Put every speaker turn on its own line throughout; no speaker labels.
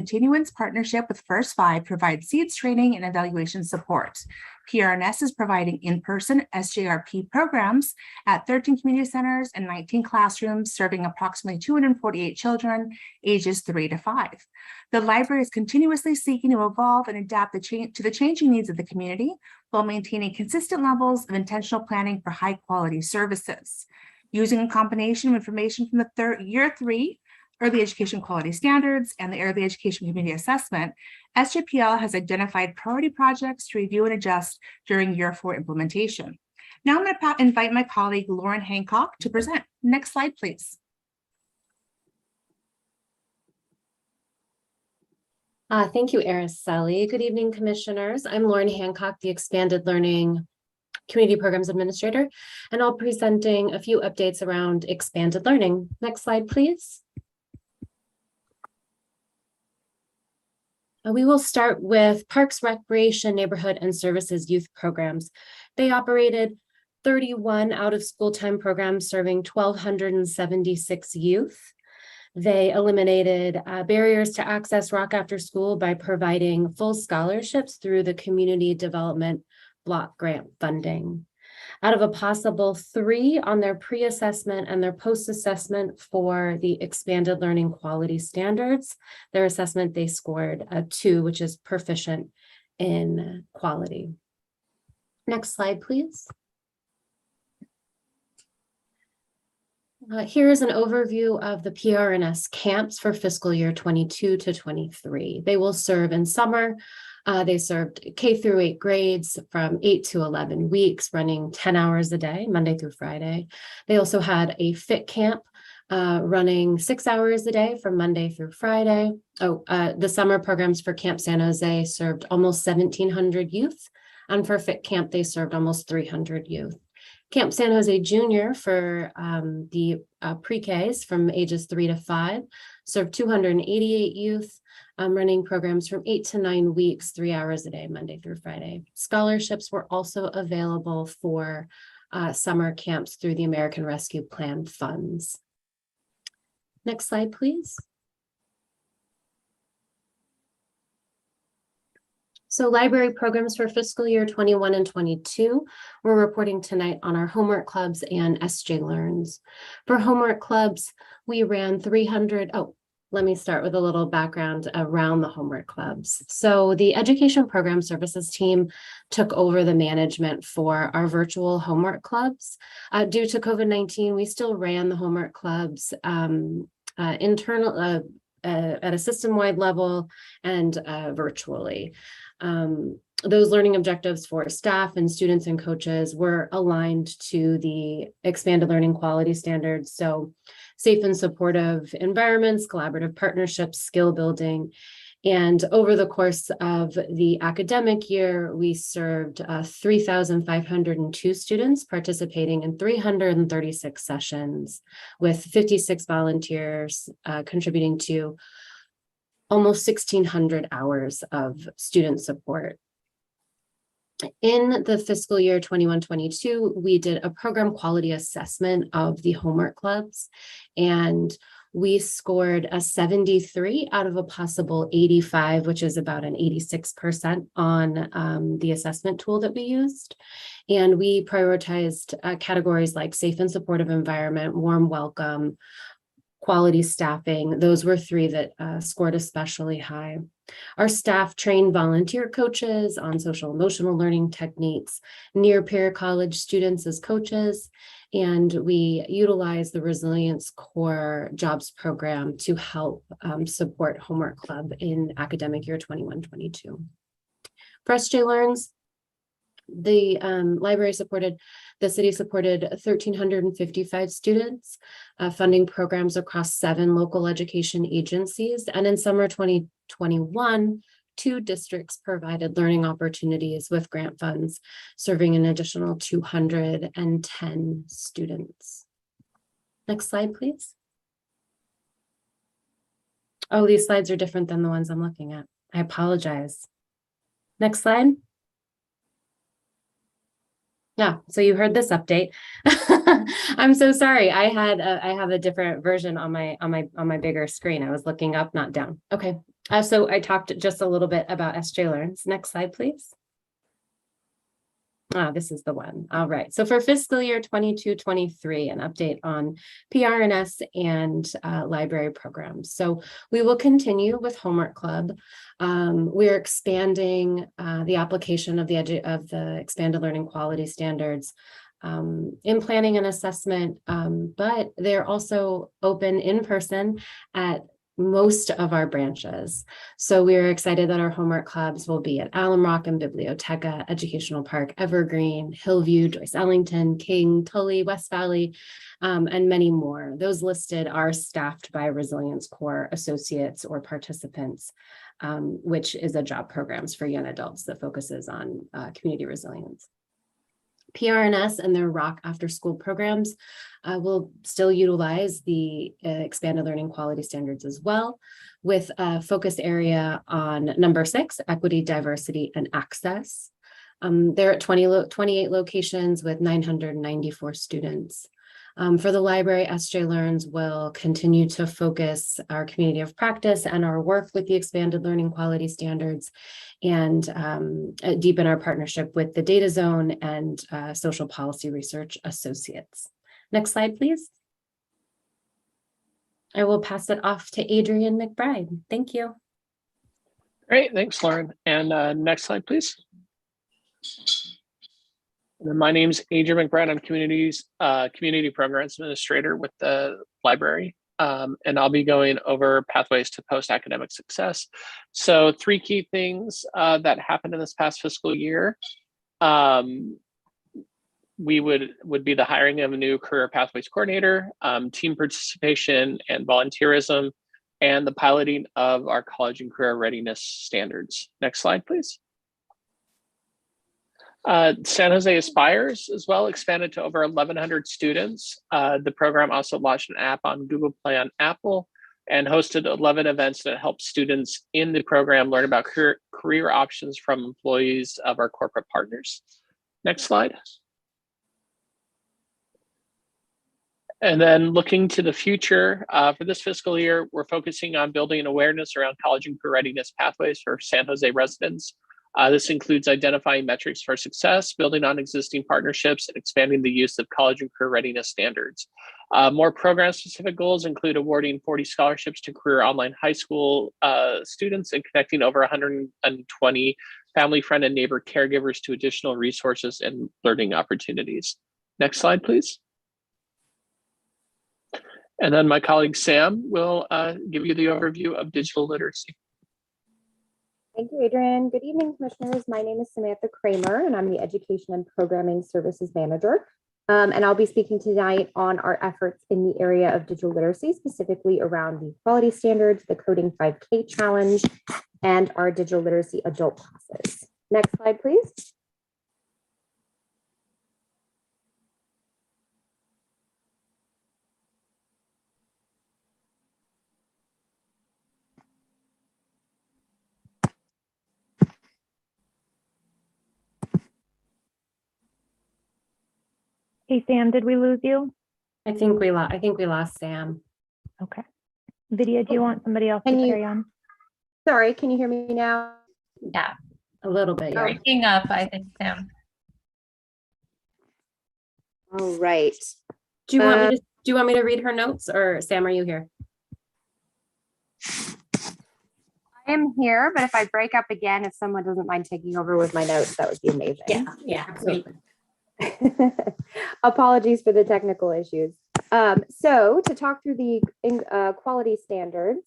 continuance partnership with First Five provides seeds training and evaluation support. PRNS is providing in-person SJRP programs at 13 community centers and 19 classrooms, serving approximately 248 children ages 3 to 5. The library is continuously seeking to evolve and adapt to the changing needs of the community while maintaining consistent levels of intentional planning for high-quality services. Using a combination of information from the Year 3 Early Education Quality Standards and the Early Education Community Assessment, SJPL has identified priority projects to review and adjust during Year 4 implementation. Now I'm going to invite my colleague, Lauren Hancock, to present. Next slide, please.
Thank you, Araceli. Good evening, commissioners. I'm Lauren Hancock, the Expanded Learning Community Programs Administrator, and I'll be presenting a few updates around expanded learning. Next slide, please. We will start with Parks, Recreation, Neighborhood, and Services youth programs. They operated 31 out-of-school time programs serving 1,276 youth. They eliminated barriers to access Rock After School by providing full scholarships through the Community Development Block Grant funding. Out of a possible 3 on their pre-assessment and their post-assessment for the expanded learning quality standards, their assessment, they scored a 2, which is proficient in quality. Next slide, please. Here is an overview of the PRNS camps for fiscal year 22 to 23. They will serve in summer. They served K through 8 grades from 8 to 11 weeks, running 10 hours a day, Monday through Friday. They also had a fit camp running 6 hours a day from Monday through Friday. The summer programs for Camp San Jose served almost 1,700 youth. And for fit camp, they served almost 300 youth. Camp San Jose Junior for the pre-Ks from ages 3 to 5 served 288 youth, running programs from 8 to 9 weeks, 3 hours a day, Monday through Friday. Scholarships were also available for summer camps through the American Rescue Plan funds. Next slide, please. So library programs for fiscal year 21 and 22, we're reporting tonight on our homework clubs and SJ Learns. For homework clubs, we ran 300, let me start with a little background around the homework clubs. So the Education Program Services team took over the management for our virtual homework clubs. Due to COVID-19, we still ran the homework clubs internal at a system-wide level and virtually. Those learning objectives for staff and students and coaches were aligned to the expanded learning quality standards. So safe and supportive environments, collaborative partnerships, skill building. And over the course of the academic year, we served 3,502 students participating in 336 sessions with 56 volunteers contributing to almost 1,600 hours of student support. In the fiscal year 21-22, we did a program quality assessment of the homework clubs, and we scored a 73 out of a possible 85, which is about an 86% on the assessment tool that we used. And we prioritized categories like safe and supportive environment, warm welcome, quality staffing. Those were 3 that scored especially high. Our staff trained volunteer coaches on social emotional learning techniques, near peer college students as coaches, and we utilized the Resilience Core Jobs program to help support Homework Club in academic year 21-22. For SJ Learns, the city supported 1,355 students, funding programs across 7 local education agencies. And in summer 2021, 2 districts provided learning opportunities with grant funds, serving an additional 210 students. Next slide, please. Oh, these slides are different than the ones I'm looking at. I apologize. Next slide. Yeah, so you heard this update. I'm so sorry. I have a different version on my bigger screen. I was looking up, not down. Okay, So I talked just a little bit about SJ Learns. Next slide, please. This is the one. All right. So for fiscal year 22-23, an update on PRNS and library programs. So we will continue with Homework Club. We're expanding the application of the expanded learning quality standards in planning and assessment, but they're also open in person at most of our branches. So we're excited that our homework clubs will be at Alum Rock and Biblioteca, Educational Park, Evergreen, Hillview, Joyce Ellington, King, Tully, West Valley, and many more. Those listed are staffed by Resilience Corps associates or participants, which is a job programs for young adults that focuses on community resilience. PRNS and their ROC after school programs will still utilize the expanded learning quality standards as well, with a focus area on number 6, equity, diversity, and access. They're at 28 locations with 994 students. For the library, SJ Learns will continue to focus our community of practice and our work with the expanded learning quality standards, and deepen our partnership with the Data Zone and Social Policy Research Associates. Next slide, please. I will pass it off to Adrian McBride. Thank you.
Great, thanks, Lauren. And next slide, please. And my name's Adrian McBride. I'm Community Programs Administrator with the library. And I'll be going over pathways to post-academic success. So 3 key things that happened in this past fiscal year. We would be the hiring of a new career pathways coordinator, team participation and volunteerism, and the piloting of our college and career readiness standards. Next slide, please. San Jose Aspires as well expanded to over 1,100 students. The program also launched an app on Google Play on Apple and hosted 11 events that help students in the program learn about career options from employees of our corporate partners. Next slide. And then looking to the future, for this fiscal year, we're focusing on building awareness around college and career readiness pathways for San Jose residents. This includes identifying metrics for success, building on existing partnerships, and expanding the use of college and career readiness standards. More program-specific goals include awarding 40 scholarships to career online high school students and connecting over 120 family, friend, and neighbor caregivers to additional resources and learning opportunities. Next slide, please. And then my colleague Sam will give you the overview of digital literacy.
Thank you, Adrian. Good evening, commissioners. My name is Samantha Kramer, and I'm the Education and Programming Services Manager. And I'll be speaking tonight on our efforts in the area of digital literacy, specifically around the quality standards, the Coding 5K challenge, and our digital literacy adult classes. Next slide, please.
Hey, Sam, did we lose you?
I think we lost Sam.
Okay. Vidya, do you want somebody else to carry on?
Sorry, can you hear me now?
Yeah,
A little bit, yeah.
breaking up, I think, Sam.
All right.
Do you want me to read her notes, or Sam, are you here?
I am here, but if I break up again, if someone doesn't mind taking over with my notes, that would be amazing.
Yeah, absolutely.
Apologies for the technical issues. So to talk through the quality standards,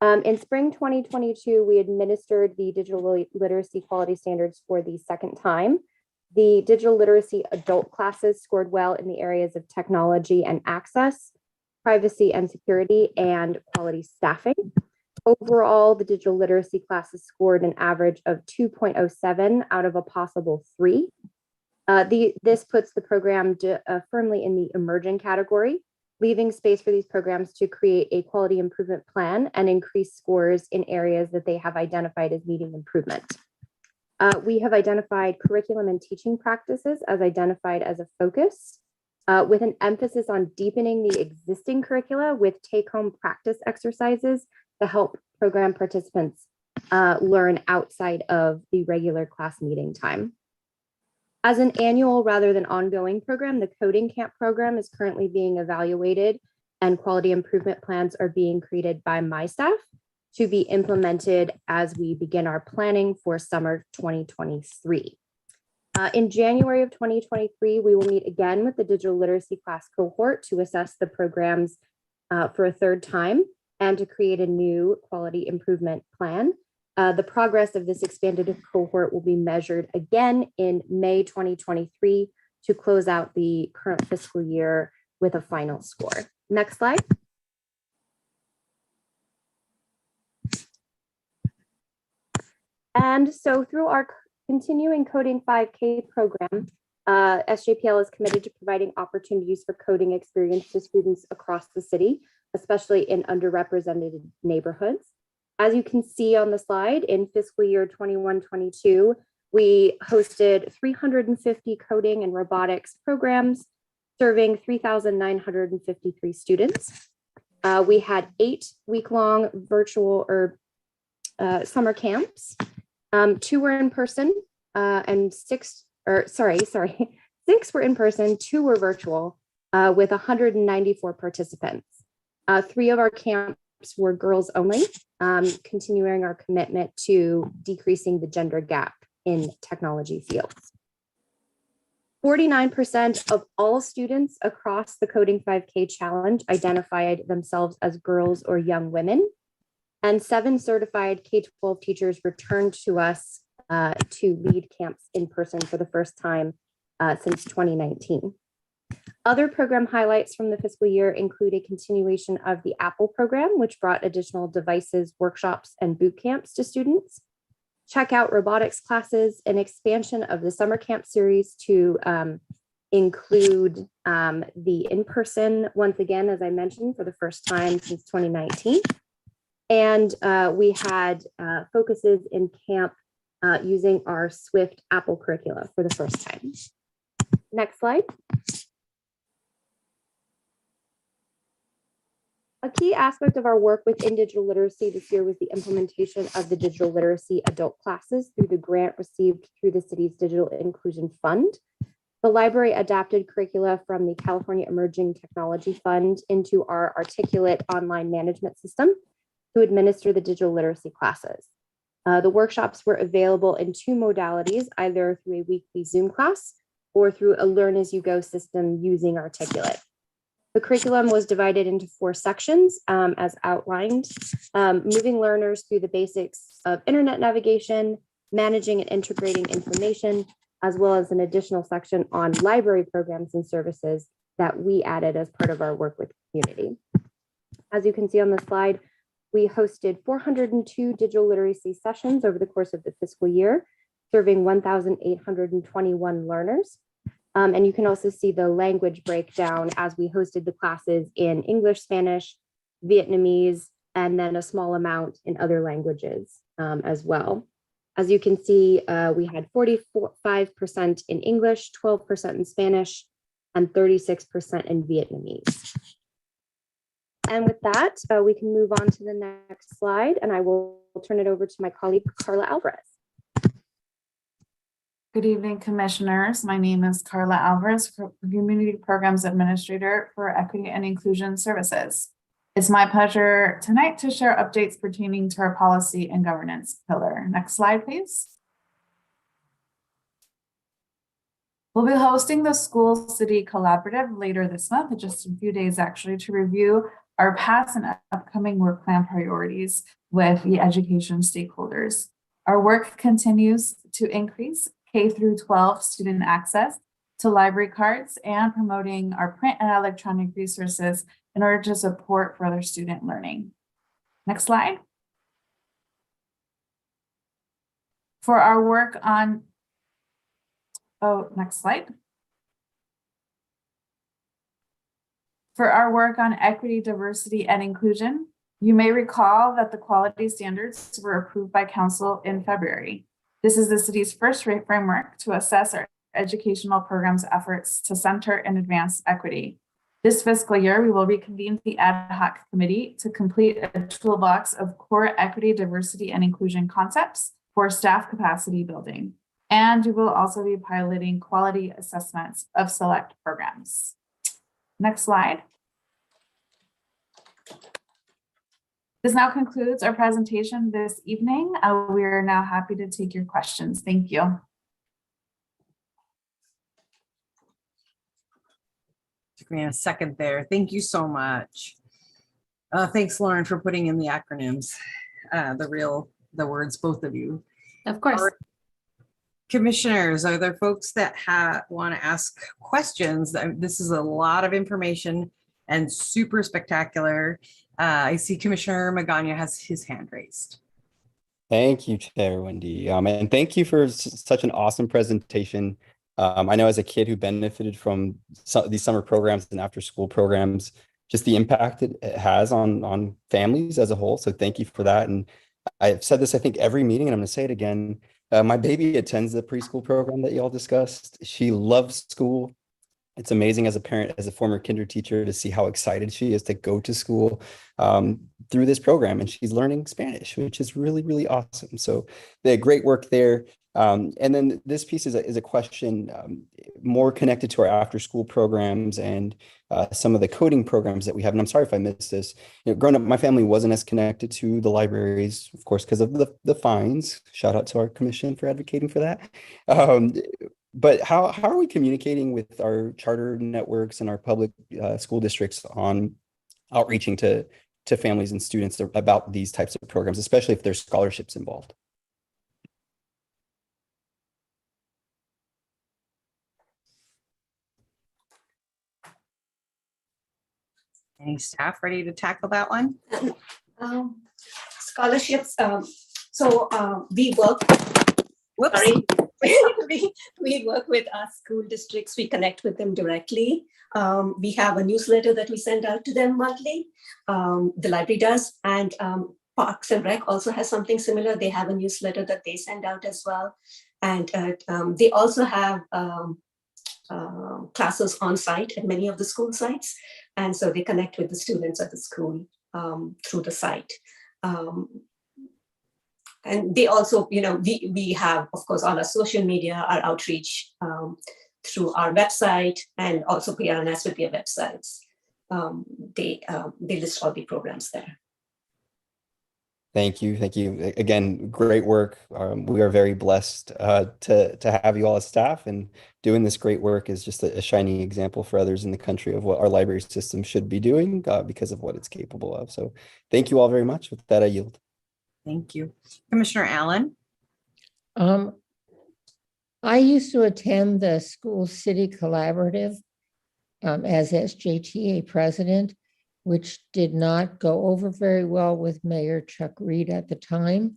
in spring 2022, we administered the digital literacy quality standards for the second time. The digital literacy adult classes scored well in the areas of technology and access, privacy and security, and quality staffing. Overall, the digital literacy classes scored an average of 2.07 out of a possible 3. This puts the program firmly in the emerging category, leaving space for these programs to create a quality improvement plan and increase scores in areas that they have identified as needing improvement. We have identified curriculum and teaching practices as identified as a focus, with an emphasis on deepening the existing curricula with take-home practice exercises to help program participants learn outside of the regular class meeting time. As an annual rather than ongoing program, the Coding Camp program is currently being evaluated, and quality improvement plans are being created by my staff to be implemented as we begin our planning for summer 2023. In January of 2023, we will meet again with the digital literacy class cohort to assess the programs for a third time and to create a new quality improvement plan. The progress of this expanded cohort will be measured again in May 2023 to close out the current fiscal year with a final score. Next slide. And so through our continuing Coding 5K program, SJPL is committed to providing opportunities for coding experience to students across the city, especially in underrepresented neighborhoods. As you can see on the slide, in fiscal year 21-22, we hosted 350 coding and robotics programs, serving 3,953 students. We had 8 week-long virtual or summer camps. 2 were in person and 6 were in person, 2 were virtual with 194 participants. 3 of our camps were girls only, continuing our commitment to decreasing the gender gap in technology fields. 49% of all students across the Coding 5K challenge identified themselves as girls or young women, and 7 certified K-12 teachers returned to us to lead camps in person for the first time since 2019. Other program highlights from the fiscal year include a continuation of the Apple program, which brought additional devices, workshops, and boot camps to students. Check out robotics classes, an expansion of the summer camp series to include the in-person, once again, as I mentioned, for the first time since 2019. And we had focuses in camp using our Swift Apple curricula for the first time. Next slide. A key aspect of our work within digital literacy this year was the implementation of the digital literacy adult classes through the grant received through the city's Digital Inclusion Fund. The library adapted curricula from the California Emerging Technology Fund into our Articulate online management system to administer the digital literacy classes. The workshops were available in 2 modalities, either through a weekly Zoom class or through a Learn As You Go system using Articulate. The curriculum was divided into 4 sections as outlined, moving learners through the basics of internet navigation, managing and integrating information, as well as an additional section on library programs and services that we added as part of our work with the community. As you can see on the slide, we hosted 402 digital literacy sessions over the course of the fiscal year, serving 1,821 learners. And you can also see the language breakdown as we hosted the classes in English, Spanish, Vietnamese, and then a small amount in other languages as well. As you can see, we had 45% in English, 12% in Spanish, and 36% in Vietnamese. And with that, we can move on to the next slide, and I will turn it over to my colleague, Carla Alvarez.
Good evening, commissioners. My name is Carla Alvarez, Community Programs Administrator for Equity and Inclusion Services. It's my pleasure tonight to share updates pertaining to our policy and governance pillar. Next slide, please. We'll be hosting the School City Collaborative later this month, in just a few days actually, to review our past and upcoming work plan priorities with the education stakeholders. Our work continues to increase K through 12 student access to library cards and promoting our print and electronic resources in order to support further student learning. Next slide. For our work on, next slide. For our work on equity, diversity, and inclusion, you may recall that the quality standards were approved by Council in February. This is the city's first framework to assess our educational programs efforts to center and advance equity. This fiscal year, we will reconvene the ad hoc committee to complete a toolbox of core equity, diversity, and inclusion concepts for staff capacity building. And we will also be piloting quality assessments of select programs. Next slide. This now concludes our presentation this evening. We are now happy to take your questions. Thank you.
Took me a second there. Thank you so much. Thanks, Lauren, for putting in the acronyms, the words, both of you.
Of course.
Commissioners, are there folks that want to ask questions? This is a lot of information and super spectacular. I see Commissioner Magana has his hand raised.
Thank you, Chair Wendy. And thank you for such an awesome presentation. I know as a kid who benefited from these summer programs and after school programs, just the impact it has on families as a whole. So thank you for that. And I've said this, I think, every meeting, and I'm going to say it again. My baby attends the preschool program that you all discussed. She loves school. It's amazing as a parent, as a former kinder teacher, to see how excited she is to go to school through this program. And she's learning Spanish, which is really, really awesome. So they had great work there. And then this piece is a question more connected to our after school programs and some of the coding programs that we have. And I'm sorry if I missed this. Growing up, my family wasn't as connected to the libraries, of course, because of the fines. Shout out to our commission for advocating for that. But how are we communicating with our charter networks and our public school districts on outreaching to families and students about these types of programs, especially if there's scholarships involved?
Any staff ready to tackle that one?
Scholarships. We work.
Whoops.
Sorry. we work with our school districts. We connect with them directly. We have a newsletter that we send out to them monthly. The library does, and Parks and Rec also has something similar. They have a newsletter that they send out as well, and they also have classes on site at many of the school sites, and so they connect with the students at the school through the site. And they also, we have, of course, all our social media, our outreach through our website, and also PRNS with their websites. They list all the programs there.
Thank you. Thank you. Again, great work. We are very blessed to have you all as staff, and doing this great work is just a shining example for others in the country of what our library system should be doing because of what it's capable of. So thank you all very much. With that, I yield.
Thank you. Commissioner Allen.
I used to attend the School City Collaborative as SJTA president, which did not go over very well with Mayor Chuck Reed at the time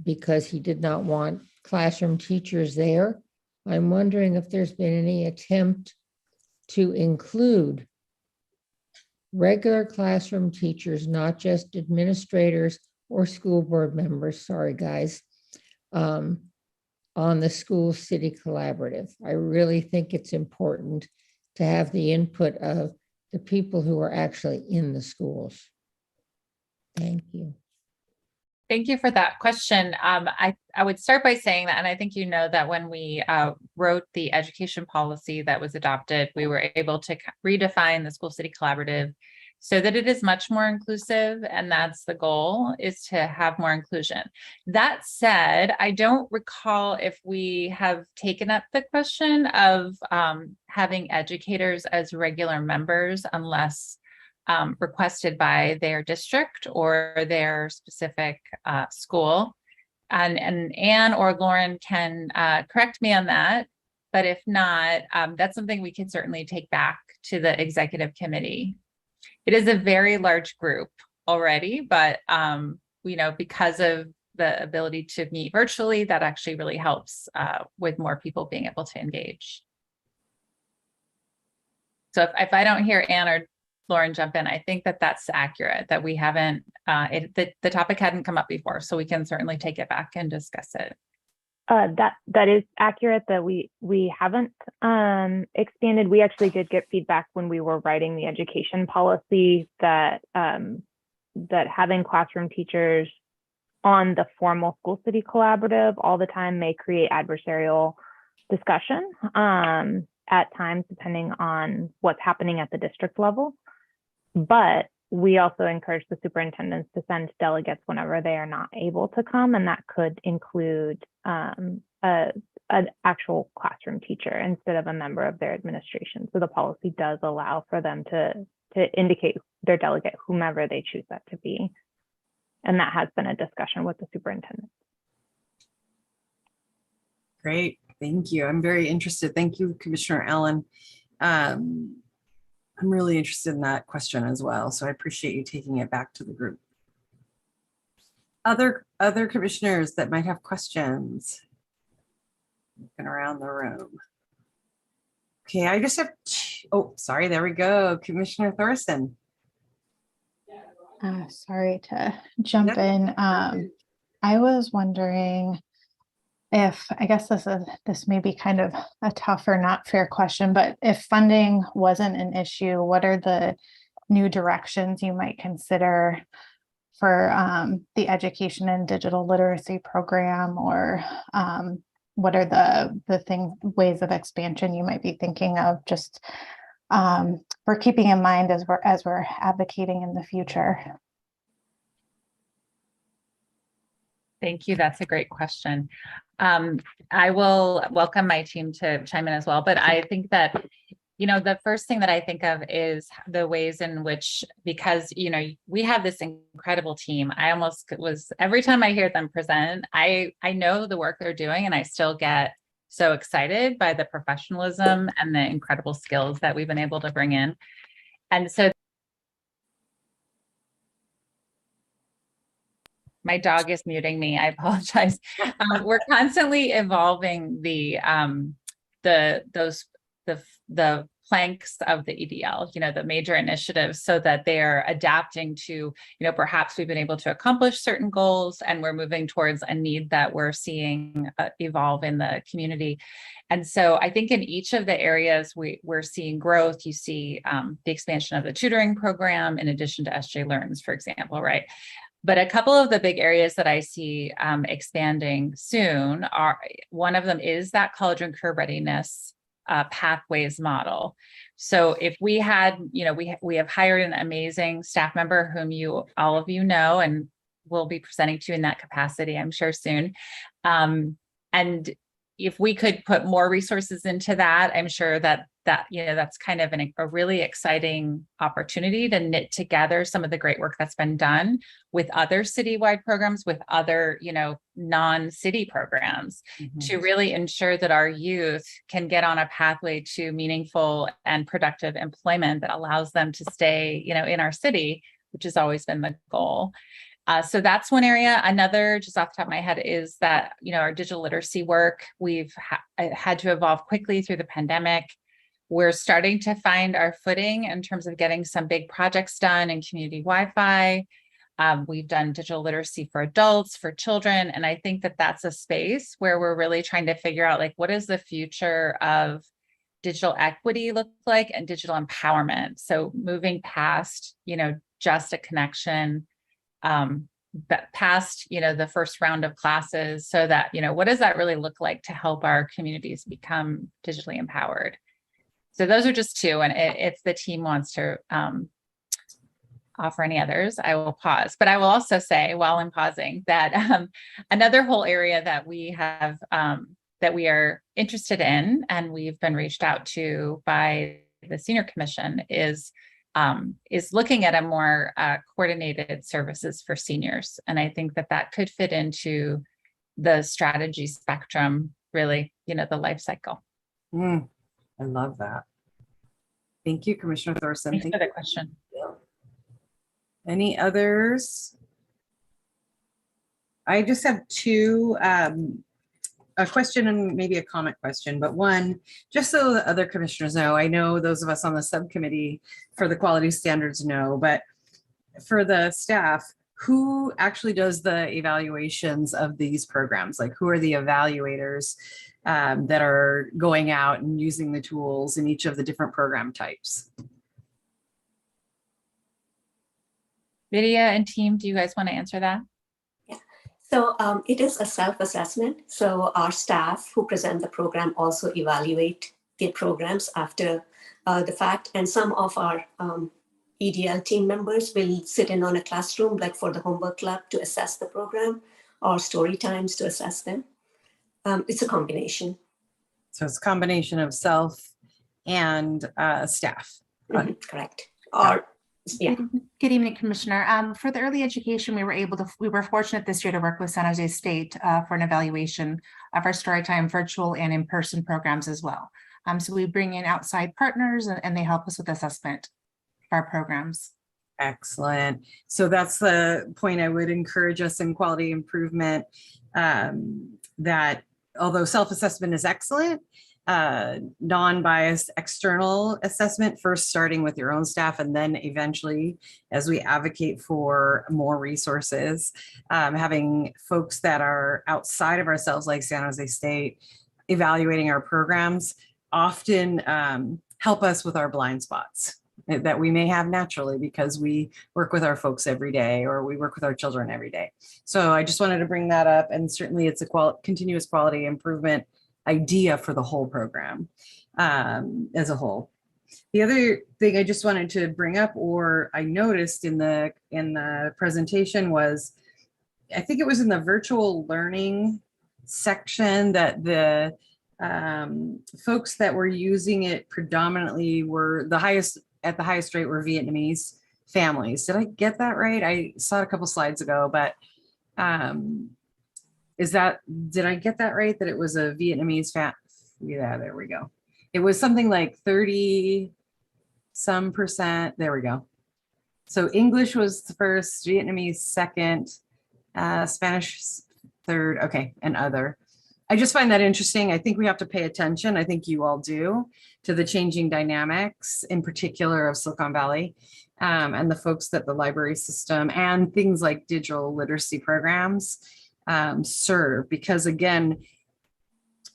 because he did not want classroom teachers there. I'm wondering if there's been any attempt to include regular classroom teachers, not just administrators or school board members, sorry guys, on the School City Collaborative. I really think it's important to have the input of the people who are actually in the schools. Thank you.
Thank you for that question. I would start by saying that, and I think you know that when we wrote the education policy that was adopted, we were able to redefine the School City Collaborative so that it is much more inclusive, and that's the goal, is to have more inclusion. That said, I don't recall if we have taken up the question of having educators as regular members unless requested by their district or their specific school. And Anne or Lauren can correct me on that, but if not, that's something we can certainly take back to the executive committee. It is a very large group already, but because of the ability to meet virtually, that actually really helps with more people being able to engage. So if I don't hear Anne or Lauren jump in, I think that that's accurate, that we haven't, the topic hadn't come up before, so we can certainly take it back and discuss it.
That is accurate that we haven't expanded. We actually did get feedback when we were writing the education policy that that having classroom teachers on the formal school city collaborative all the time may create adversarial discussion at times, depending on what's happening at the district level. But we also encourage the superintendents to send delegates whenever they are not able to come, and that could include an actual classroom teacher instead of a member of their administration. So the policy does allow for them to indicate their delegate, whomever they choose that to be. And that has been a discussion with the superintendent.
Great, thank you. I'm very interested. Thank you, Commissioner Allen. I'm really interested in that question as well, so I appreciate you taking it back to the group. Other commissioners that might have questions? Looking around the room. Okay, I just have, oh, sorry, there we go. Commissioner Thorson.
Sorry to jump in. I was wondering if, I guess this may be kind of a tough or not fair question, but if funding wasn't an issue, what are the new directions you might consider for the education and digital literacy program, or what are the ways of expansion you might be thinking of, just for keeping in mind as we're advocating in the future?
Thank you. That's a great question. I will welcome my team to chime in as well, but I think that, the first thing that I think of is the ways in which, because, we have this incredible team. I almost every time I hear them present, I know the work they're doing, and I still get so excited by the professionalism and the incredible skills that we've been able to bring in. And so my dog is muting me. I apologize. We're constantly evolving the planks of the EDL, the major initiatives, so that they're adapting to, perhaps we've been able to accomplish certain goals and we're moving towards a need that we're seeing evolve in the community. And so I think in each of the areas we're seeing growth. You see the expansion of the tutoring program in addition to SJ Learns, for example, right? But a couple of the big areas that I see expanding soon are, one of them is that college and career readiness pathways model. So if we had, we have hired an amazing staff member whom all of you know, and we'll be presenting to you in that capacity, I'm sure soon. And if we could put more resources into that, I'm sure that that's kind of a really exciting opportunity to knit together some of the great work that's been done with other citywide programs, with other, non-city programs, to really ensure that our youth can get on a pathway to meaningful and productive employment that allows them to stay, in our city, which has always been the goal. So that's one area. Another, just off the top of my head, is that, our digital literacy work, we've had to evolve quickly through the pandemic. We're starting to find our footing in terms of getting some big projects done in community Wi-Fi. We've done digital literacy for adults, for children. And I think that that's a space where we're really trying to figure out, what does the future of digital equity look like, and digital empowerment? So moving past, just a connection, past, the first round of classes, so that, what does that really look like to help our communities become digitally empowered? So those are just two. And if the team wants to offer any others, I will pause. But I will also say, while I'm pausing, that another whole area that we have, that we are interested in, and we've been reached out to by the Senior Commission, is looking at a more coordinated services for seniors. And I think that could fit into the strategy spectrum, really, the life cycle.
I love that. Thank you, Commissioner Thorson.
Thanks for the question.
Any others? I just have two, a question and maybe a comment question, but one, just so the other commissioners know, I know those of us on the subcommittee for the quality standards know, but for the staff, who actually does the evaluations of these programs? Like, who are the evaluators that are going out and using the tools in each of the different program types?
Vidya and team, do you guys want to answer that?
So it is a self-assessment. So our staff who present the program also evaluate the programs after the fact. And some of our EDL team members will sit in on a classroom, like for the homework club, to assess the program, or story times to assess them. It's a combination.
So it's a combination of self and staff.
Correct. Or yeah.
Good evening, Commissioner. For the early education, we were fortunate this year to work with San Jose State for an evaluation of our Storytime virtual and in-person programs as well. So we bring in outside partners and they help us with assessment of our programs.
Excellent. So that's the point I would encourage us in quality improvement, that although self-assessment is excellent, non-biased external assessment, first starting with your own staff, and then eventually, as we advocate for more resources, having folks that are outside of ourselves, like San Jose State, evaluating our programs, often help us with our blind spots that we may have naturally because we work with our folks every day, or we work with our children every day. So I just wanted to bring that up, and certainly it's a continuous quality improvement idea for the whole program as a whole. The other thing I just wanted to bring up, or I noticed in the presentation, was I think it was in the virtual learning section that the folks that were using it predominantly were at the highest rate were Vietnamese families. Did I get that right? I saw it a couple slides ago, but did I get that right? That it was a Vietnamese yeah, there we go. It was something like 30 some percent. There we go. So English was the first, Vietnamese second, Spanish third, okay, and other. I just find that interesting. I think we have to pay attention, I think you all do, to the changing dynamics, in particular of Silicon Valley, and the folks that the library system and things like digital literacy programs serve. Because again,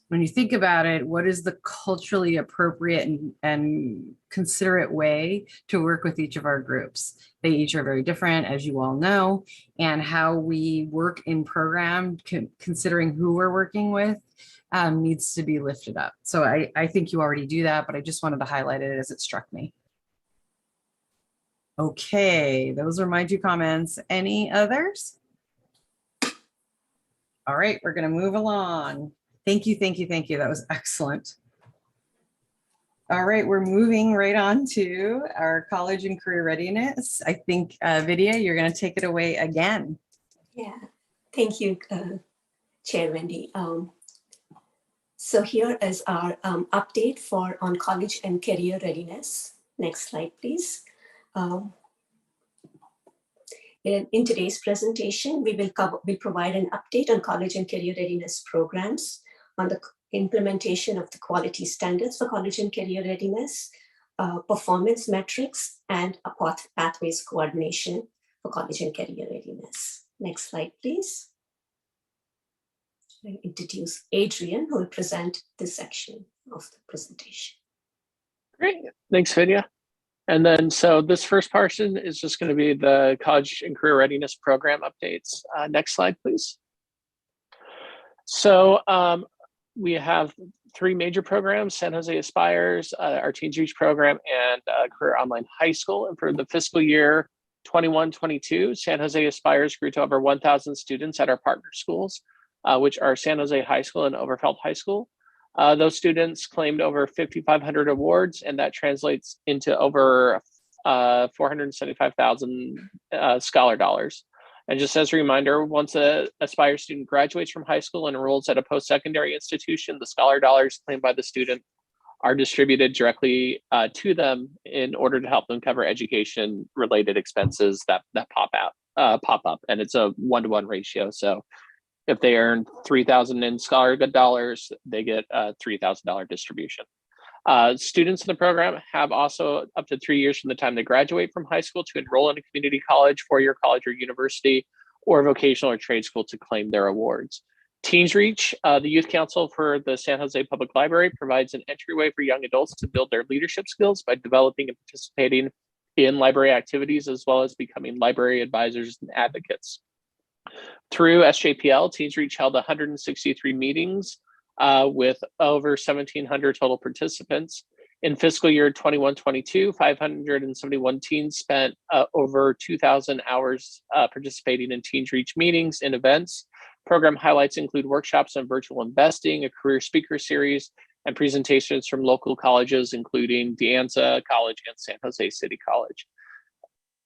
when you think about it, what is the culturally appropriate and considerate way to work with each of our groups? They each are very different, as you all know, and how we work in program, considering who we're working with, needs to be lifted up. So I think you already do that, but I just wanted to highlight it as it struck me. Okay, those are my 2 comments. Any others? All right, we're going to move along. Thank you, thank you, thank you. That was excellent. All right, we're moving right on to our college and career readiness. I think, Vidya, you're going to take it away again.
Yeah, thank you, Chair Wendy. So here is our update on college and career readiness. Next slide, please. In today's presentation, we will provide an update on college and career readiness programs, on the implementation of the quality standards for college and career readiness, performance metrics, and a pathways coordination for college and career readiness. Next slide, please. I introduce Adrian, who will present this section of the presentation.
Great, thanks, Vidya. And then, so this first portion is just going to be the college and career readiness program updates. Next slide, please. So we have 3 major programs: San Jose Aspires, our Teens Reach program, and Career Online High School. And for the fiscal year 21-22, San Jose Aspires grew to over 1,000 students at our partner schools, which are San Jose High School and Overfeld High School. Those students claimed over 5,500 awards, and that translates into over 475,000 scholar dollars. And just as a reminder, once an Aspire student graduates from high school and enrolls at a post-secondary institution, the scholar dollars claimed by the student are distributed directly to them in order to help them cover education-related expenses that pop up. And it's a 1-to-1 ratio. So if they earn $3,000 in scholar dollars, they get a $3,000 distribution. Students in the program have also up to 3 years from the time they graduate from high school to enroll in a community college, four-year college or university, or vocational or trade school to claim their awards. Teens Reach, the Youth Council for the San Jose Public Library, provides an entryway for young adults to build their leadership skills by developing and participating in library activities, as well as becoming library advisors and advocates. Through SJPL, Teens Reach held 163 meetings with over 1,700 total participants. In fiscal year 21-22, 571 teens spent over 2,000 hours participating in Teens Reach meetings and events. Program highlights include workshops on virtual investing, a career speaker series, and presentations from local colleges, including De Anza College and San Jose City College.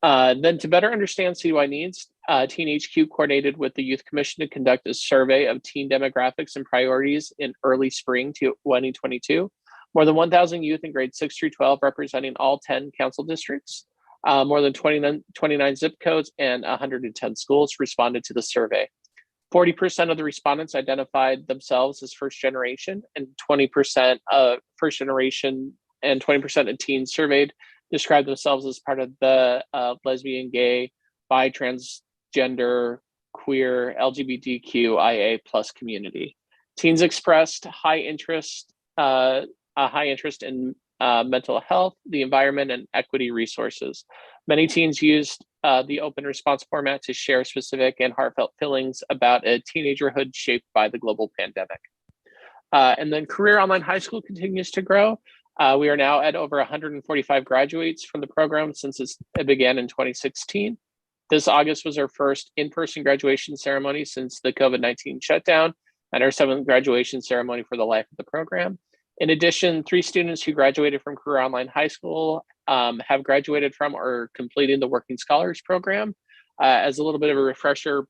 Then to better understand CDY needs, Teen HQ coordinated with the Youth Commission to conduct a survey of teen demographics and priorities in early spring 2022. More than 1,000 youth in grades 6 through 12, representing all 10 council districts, more than 29 zip codes and 110 schools responded to the survey. 40% of the respondents identified themselves as first generation, and 20% of first generation and 20% of teens surveyed described themselves as part of the lesbian, gay, bi, transgender, queer, LGBTQIA+ community. Teens expressed a high interest in mental health, the environment, and equity resources. Many teens used the open response format to share specific and heartfelt feelings about a teenagerhood shaped by the global pandemic. And then Career Online High School continues to grow. We are now at over 145 graduates from the program since it began in 2016. This August was our first in-person graduation ceremony since the COVID-19 shutdown, and our 7th graduation ceremony for the life of the program. In addition, 3 students who graduated from Career Online High School have graduated from or completed the Working Scholars Program. As a little bit of a refresher,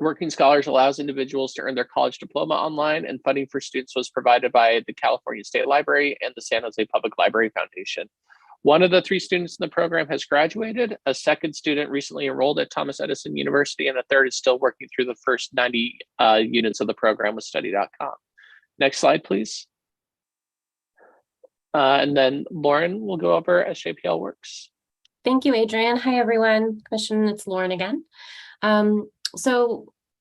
Working Scholars allows individuals to earn their college diploma online, and funding for students was provided by the California State Library and the San Jose Public Library Foundation. One of the 3 students in the program has graduated. A second student recently enrolled at Thomas Edison University, and a third is still working through the first 90 units of the program with study.com. Next slide, please. And then Lauren will go over SJPL Works.
Thank you, Adrian. Hi, everyone. Commission, it's Lauren again.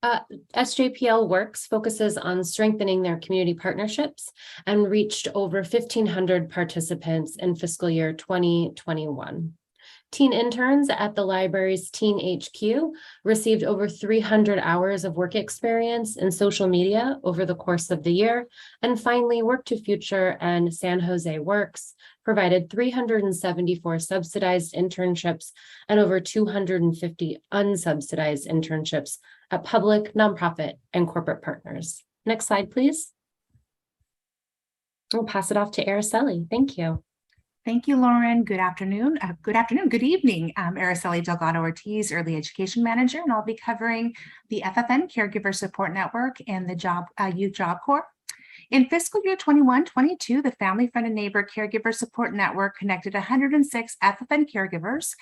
SJPL Works focuses on strengthening their community partnerships and reached over 1,500 participants in fiscal year 2021. Teen interns at the library's Teen HQ received over 300 hours of work experience in social media over the course of the year. And finally, Work to Future and San Jose Works provided 374 subsidized internships and over 250 unsubsidized internships at public, nonprofit, and corporate partners. Next slide, please. I'll pass it off to Araceli. Thank you.
Thank you, Lauren. Good afternoon. Good evening. I'm Araceli Delgado Ortiz, Early Education Manager, and I'll be covering the FFN Caregiver Support Network and the Youth Job Corps. In fiscal year 21-22, the Family Friend and Neighbor Caregiver Support Network connected 106 FFN caregivers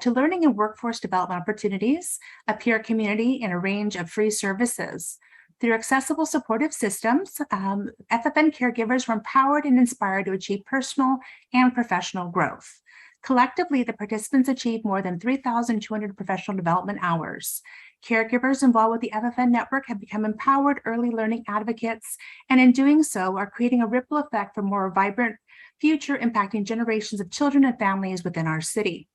to learning and workforce development opportunities, a peer community, and a range of free services. Through accessible supportive systems, FFN caregivers were empowered and inspired to achieve personal and professional growth. Collectively, the participants achieved more than 3,200 professional development hours. Caregivers involved with the FFN network have become empowered early learning advocates, and in doing so are creating a ripple effect for more vibrant future impacting generations of children and families within our city.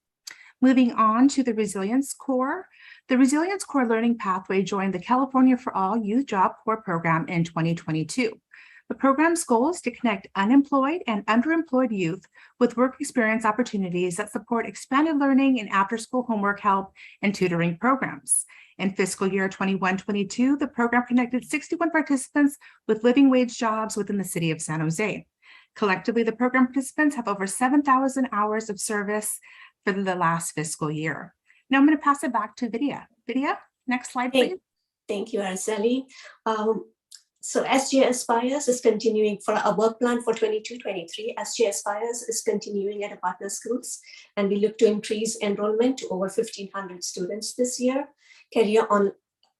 Moving on to the Resilience Corps. The Resilience Corps Learning Pathway joined the California for All Youth Job Corps program in 2022. The program's goal is to connect unemployed and underemployed youth with work experience opportunities that support expanded learning and after-school homework help and tutoring programs. In fiscal year 21-22, the program connected 61 participants with living wage jobs within the city of San Jose. Collectively, the program participants have over 7,000 hours of service for the last fiscal year. Now I'm going to pass it back to Vidya. Vidya, next slide, please.
Thank you, Araceli. So SJ Aspires is continuing for our work plan for 22-23. SJ Aspires is continuing at our partner schools, and we look to increase enrollment to over 1,500 students this year. Career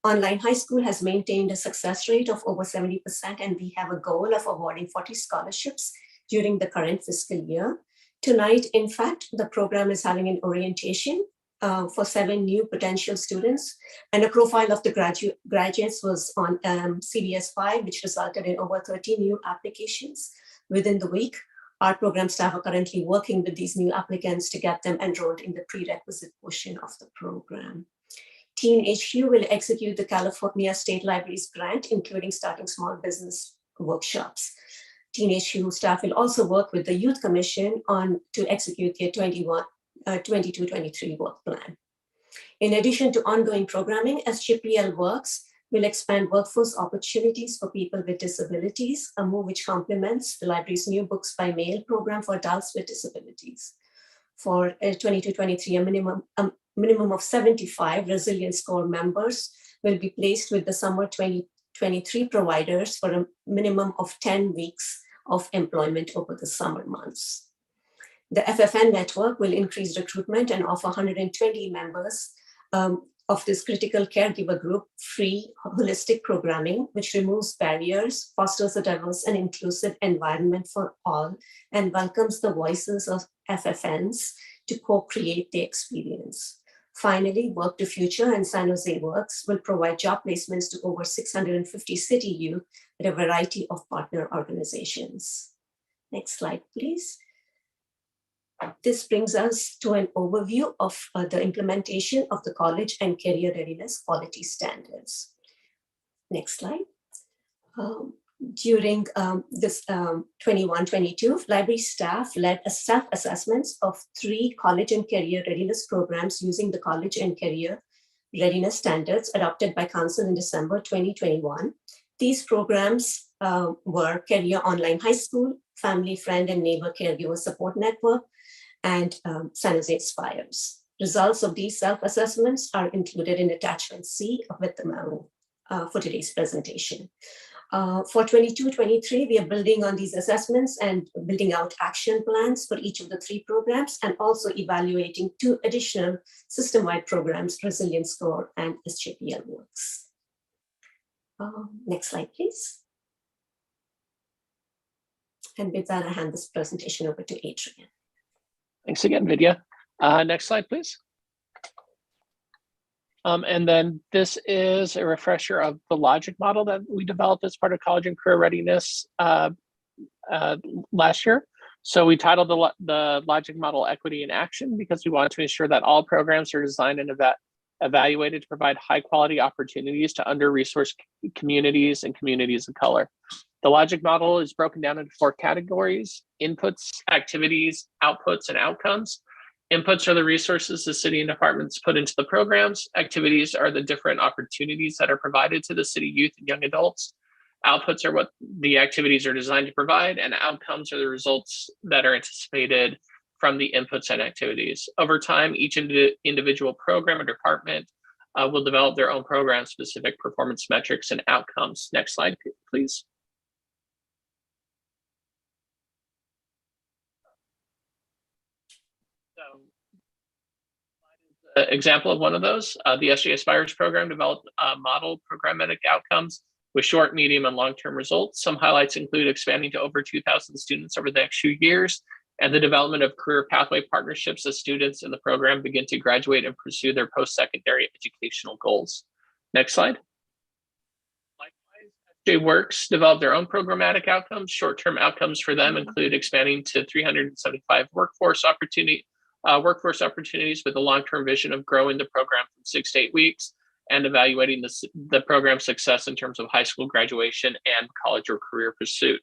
Online High School has maintained a success rate of over 70%, and we have a goal of awarding 40 scholarships during the current fiscal year. Tonight, in fact, the program is having an orientation for 7 new potential students, and a profile of the graduates was on CBS5, which resulted in over 30 new applications within the week. Our program staff are currently working with these new applicants to get them enrolled in the prerequisite portion of the program. Teen HQ will execute the California State Library's grant, including starting small business workshops. Teen HQ staff will also work with the Youth Commission to execute their 22-23 work plan. In addition to ongoing programming, SJPL Works will expand workforce opportunities for people with disabilities, a move which complements the library's new Books by Mail program for adults with disabilities. For 22-23, a minimum of 75 Resilience Corps members will be placed with the summer 2023 providers for a minimum of 10 weeks of employment over the summer months. The FFN network will increase recruitment and offer 120 members of this critical caregiver group free holistic programming, which removes barriers, fosters a diverse and inclusive environment for all, and welcomes the voices of FFNs to co-create the experience. Finally, Work to Future and San Jose Works will provide job placements to over 650 city youth at a variety of partner organizations. Next slide, please. This brings us to an overview of the implementation of the college and career readiness quality standards. Next slide. During this 21-22, library staff led a self-assessments of 3 college and career readiness programs using the college and career readiness standards adopted by Council in December 2021. These programs were Career Online High School, Family, Friend, and Neighbor Caregiver Support Network, and San Jose Aspires. Results of these self-assessments are included in attachment C with the memo for today's presentation. For 22-23, we are building on these assessments and building out action plans for each of the 3 programs, and also evaluating 2 additional system-wide programs, Resilience Corps and SJPL Works. Next slide, please. And with that, I hand this presentation over to Adrian.
Thanks again, Vidya. Next slide, please. And then this is a refresher of the logic model that we developed as part of college and career readiness last year. So we titled the logic model Equity in Action because we wanted to ensure that all programs are designed and evaluated to provide high quality opportunities to under-resourced communities and communities of color. The logic model is broken down into 4 categories: inputs, activities, outputs, and outcomes. Inputs are the resources the city and departments put into the programs. Activities are the different opportunities that are provided to the city youth and young adults. Outputs are what the activities are designed to provide, and outcomes are the results that are anticipated from the inputs and activities. Over time, each individual program or department will develop their own program-specific performance metrics and outcomes. Next slide, please. Example of one of those, the SJ Aspires program developed model programmatic outcomes with short, medium, and long-term results. Some highlights include expanding to over 2,000 students over the next few years, and the development of career pathway partnerships as students in the program begin to graduate and pursue their post-secondary educational goals. Next slide. Likewise, SJ Works developed their own programmatic outcomes. Short-term outcomes for them include expanding to 375 workforce opportunities with a long-term vision of growing the program from 6 to 8 weeks and evaluating the program's success in terms of high school graduation and college or career pursuit.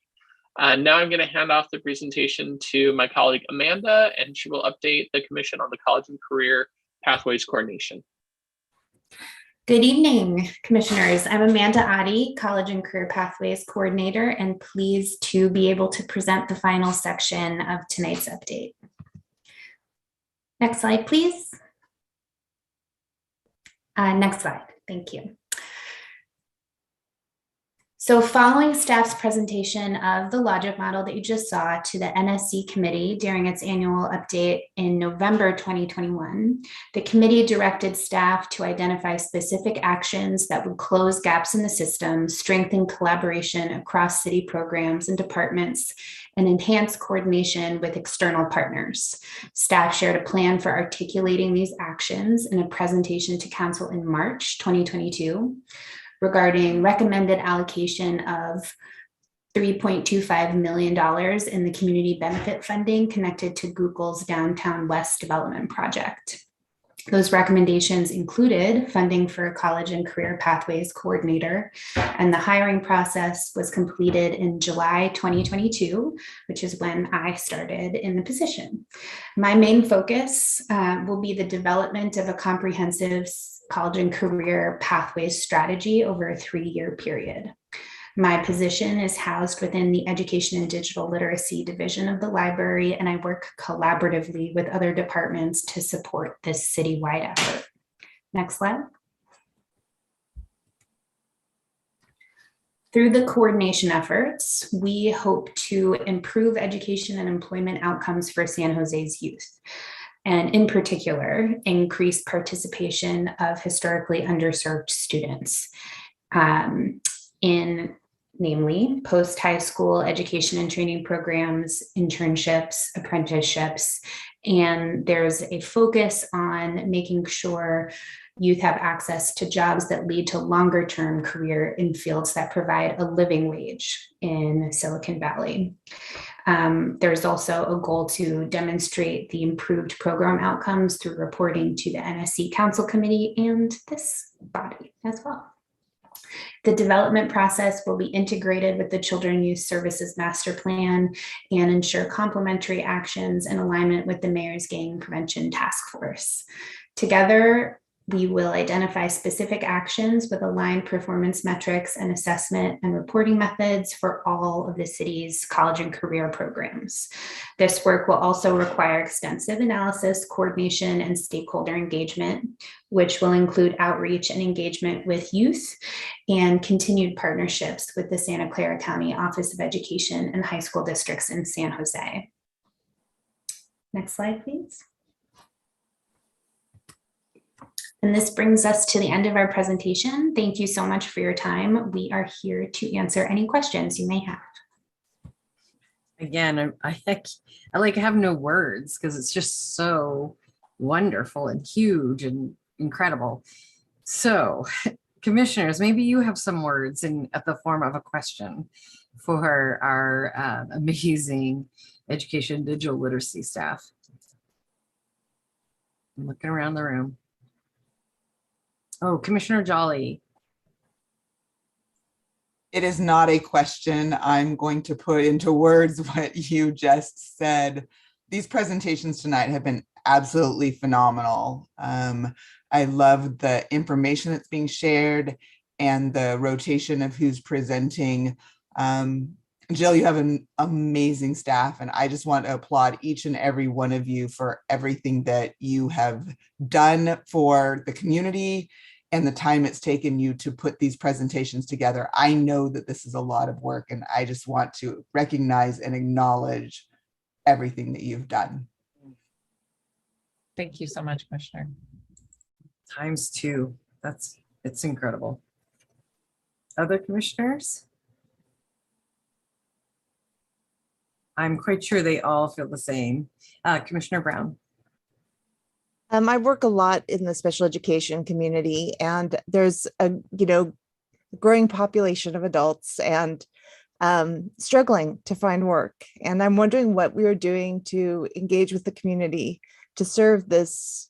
Now I'm going to hand off the presentation to my colleague Amanda, and she will update the Commission on the College and Career Pathways Coordination.
Good evening, Commissioners. I'm Amanda Adi, College and Career Pathways Coordinator, and pleased to be able to present the final section of tonight's update. Next slide, please. Next slide, thank you. So following staff's presentation of the logic model that you just saw to the NSC committee during its annual update in November 2021, the committee directed staff to identify specific actions that would close gaps in the system, strengthen collaboration across city programs and departments, and enhance coordination with external partners. Staff shared a plan for articulating these actions in a presentation to council in March 2022. Regarding recommended allocation of $3.25 million in the community benefit funding connected to Google's Downtown West development project. Those recommendations included funding for a college and career pathways coordinator, and the hiring process was completed in July 2022, which is when I started in the position. My main focus will be the development of a comprehensive college and career pathways strategy over a 3-year period. My position is housed within the Education and Digital Literacy Division of the library, and I work collaboratively with other departments to support this citywide effort. Next slide. Through the coordination efforts, we hope to improve education and employment outcomes for San Jose's youth, and in particular, increase participation of historically underserved students in namely post-high school education and training programs, internships, apprenticeships, and there's a focus on making sure youth have access to jobs that lead to longer-term career in fields that provide a living wage in Silicon Valley. There's also a goal to demonstrate the improved program outcomes through reporting to the NSC Council Committee and this body as well. The development process will be integrated with the Children and Youth Services Master Plan and ensure complementary actions in alignment with the Mayor's Gang Prevention Task Force. Together, we will identify specific actions with aligned performance metrics and assessment and reporting methods for all of the city's college and career programs. This work will also require extensive analysis, coordination, and stakeholder engagement, which will include outreach and engagement with youth and continued partnerships with the Santa Clara County Office of Education and high school districts in San Jose. Next slide, please. And this brings us to the end of our presentation. Thank you so much for your time. We are here to answer any questions you may have.
Again, I like have no words because it's just so wonderful and huge and incredible. So, commissioners, maybe you have some words in the form of a question for our amazing education digital literacy staff. I'm looking around the room. Oh, Commissioner Jolly.
It is not a question. I'm going to put into words what you just said. These presentations tonight have been absolutely phenomenal. I love the information that's being shared and the rotation of who's presenting. Jill, you have an amazing staff, and I just want to applaud each and every one of you for everything that you have done for the community and the time it's taken you to put these presentations together. I know that this is a lot of work, and I just want to recognize and acknowledge everything that you've done.
Thank you so much, Commissioner.
×2. It's incredible. Other commissioners? I'm quite sure they all feel the same. Commissioner Brown.
I work a lot in the special education community, and there's a growing population of adults and struggling to find work. And I'm wondering what we are doing to engage with the community to serve this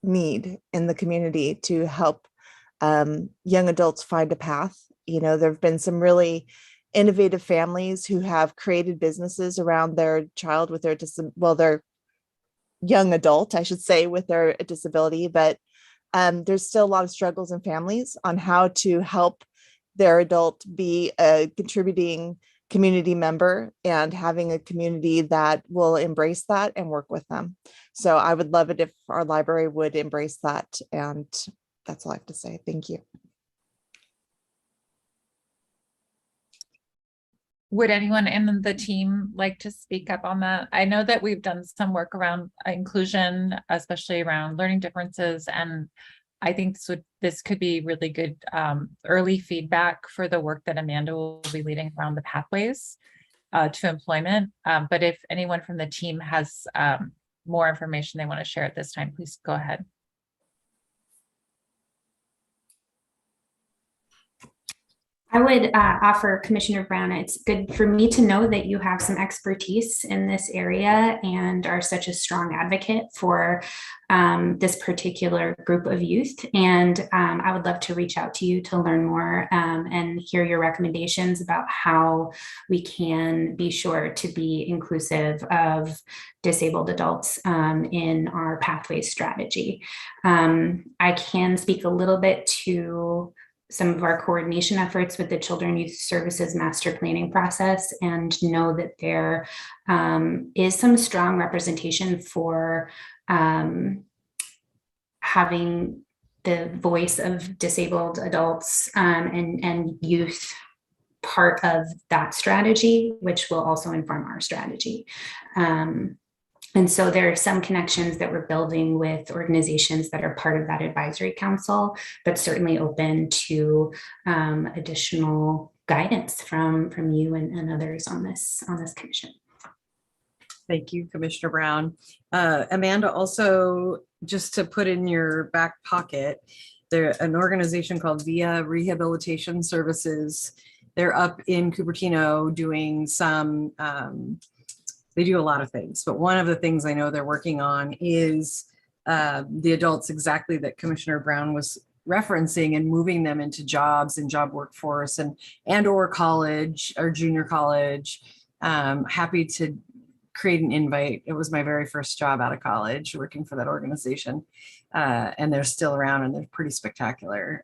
need in the community to help young adults find a path. There have been some really innovative families who have created businesses around their child with their young adult, I should say, with their disability, but there's still a lot of struggles in families on how to help their adult be a contributing community member and having a community that will embrace that and work with them. So I would love it if our library would embrace that. And that's all I have to say. Thank you.
Would anyone in the team like to speak up on that? I know that we've done some work around inclusion, especially around learning differences. And I think this could be really good early feedback for the work that Amanda will be leading around the pathways to employment. But if anyone from the team has more information they want to share at this time, please go ahead.
I would offer Commissioner Brown, it's good for me to know that you have some expertise in this area and are such a strong advocate for this particular group of youth. And I would love to reach out to you to learn more and hear your recommendations about how we can be sure to be inclusive of disabled adults in our pathways strategy. I can speak a little bit to some of our coordination efforts with the Children Youth Services Master Planning process, and know that there is some strong representation for having the voice of disabled adults and youth part of that strategy, which will also inform our strategy. And so there are some connections that we're building with organizations that are part of that advisory council, but certainly open to additional guidance from you and others on this commission.
Thank you, Commissioner Brown. Amanda, also just to put in your back pocket, there's an organization called Via Rehabilitation Services. They're up in Cupertino doing some they do a lot of things, but one of the things I know they're working on is the adults exactly that Commissioner Brown was referencing, and moving them into jobs and job workforce and or college or junior college. Happy to create an invite. It was my very first job out of college working for that organization. And they're still around and they're pretty spectacular.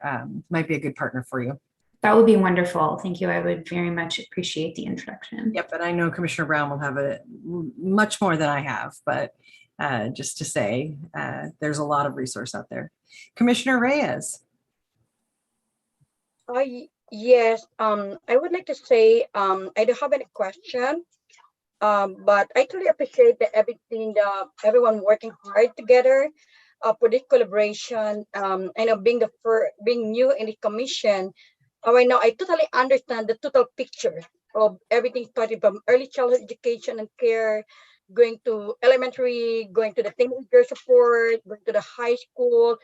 Might be a good partner for you.
That would be wonderful. Thank you. I would very much appreciate the introduction.
Yep, and I know Commissioner Brown will have a much more than I have, but just to say, there's a lot of resource out there. Commissioner Reyes.
Yes, I would like to say I don't have any question, but I truly appreciate that everyone working hard together for this collaboration. I know being new in the commission. Right now, I totally understand the total picture of everything, starting from early childhood education and care, going to elementary, going to the teenager support, going to the high school,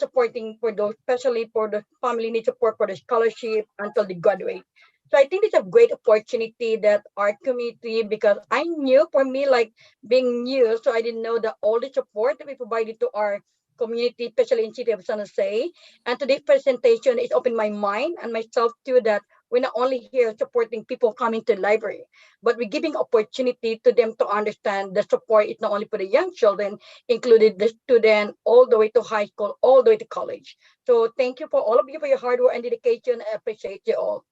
supporting for those, especially for the family need support for the scholarship until they graduate. So I think it's a great opportunity that our community, because I knew for me, like being new, so I didn't know that all the support that we provided to our community, especially in city of San Jose. And today's presentation is opened my mind and myself too, that we're not only here supporting people coming to the library, but we're giving opportunity to them to understand the support is not only for the young children, included the student, all the way to high school, all the way to college. So thank you for all of you for your hard work and dedication. I appreciate you all.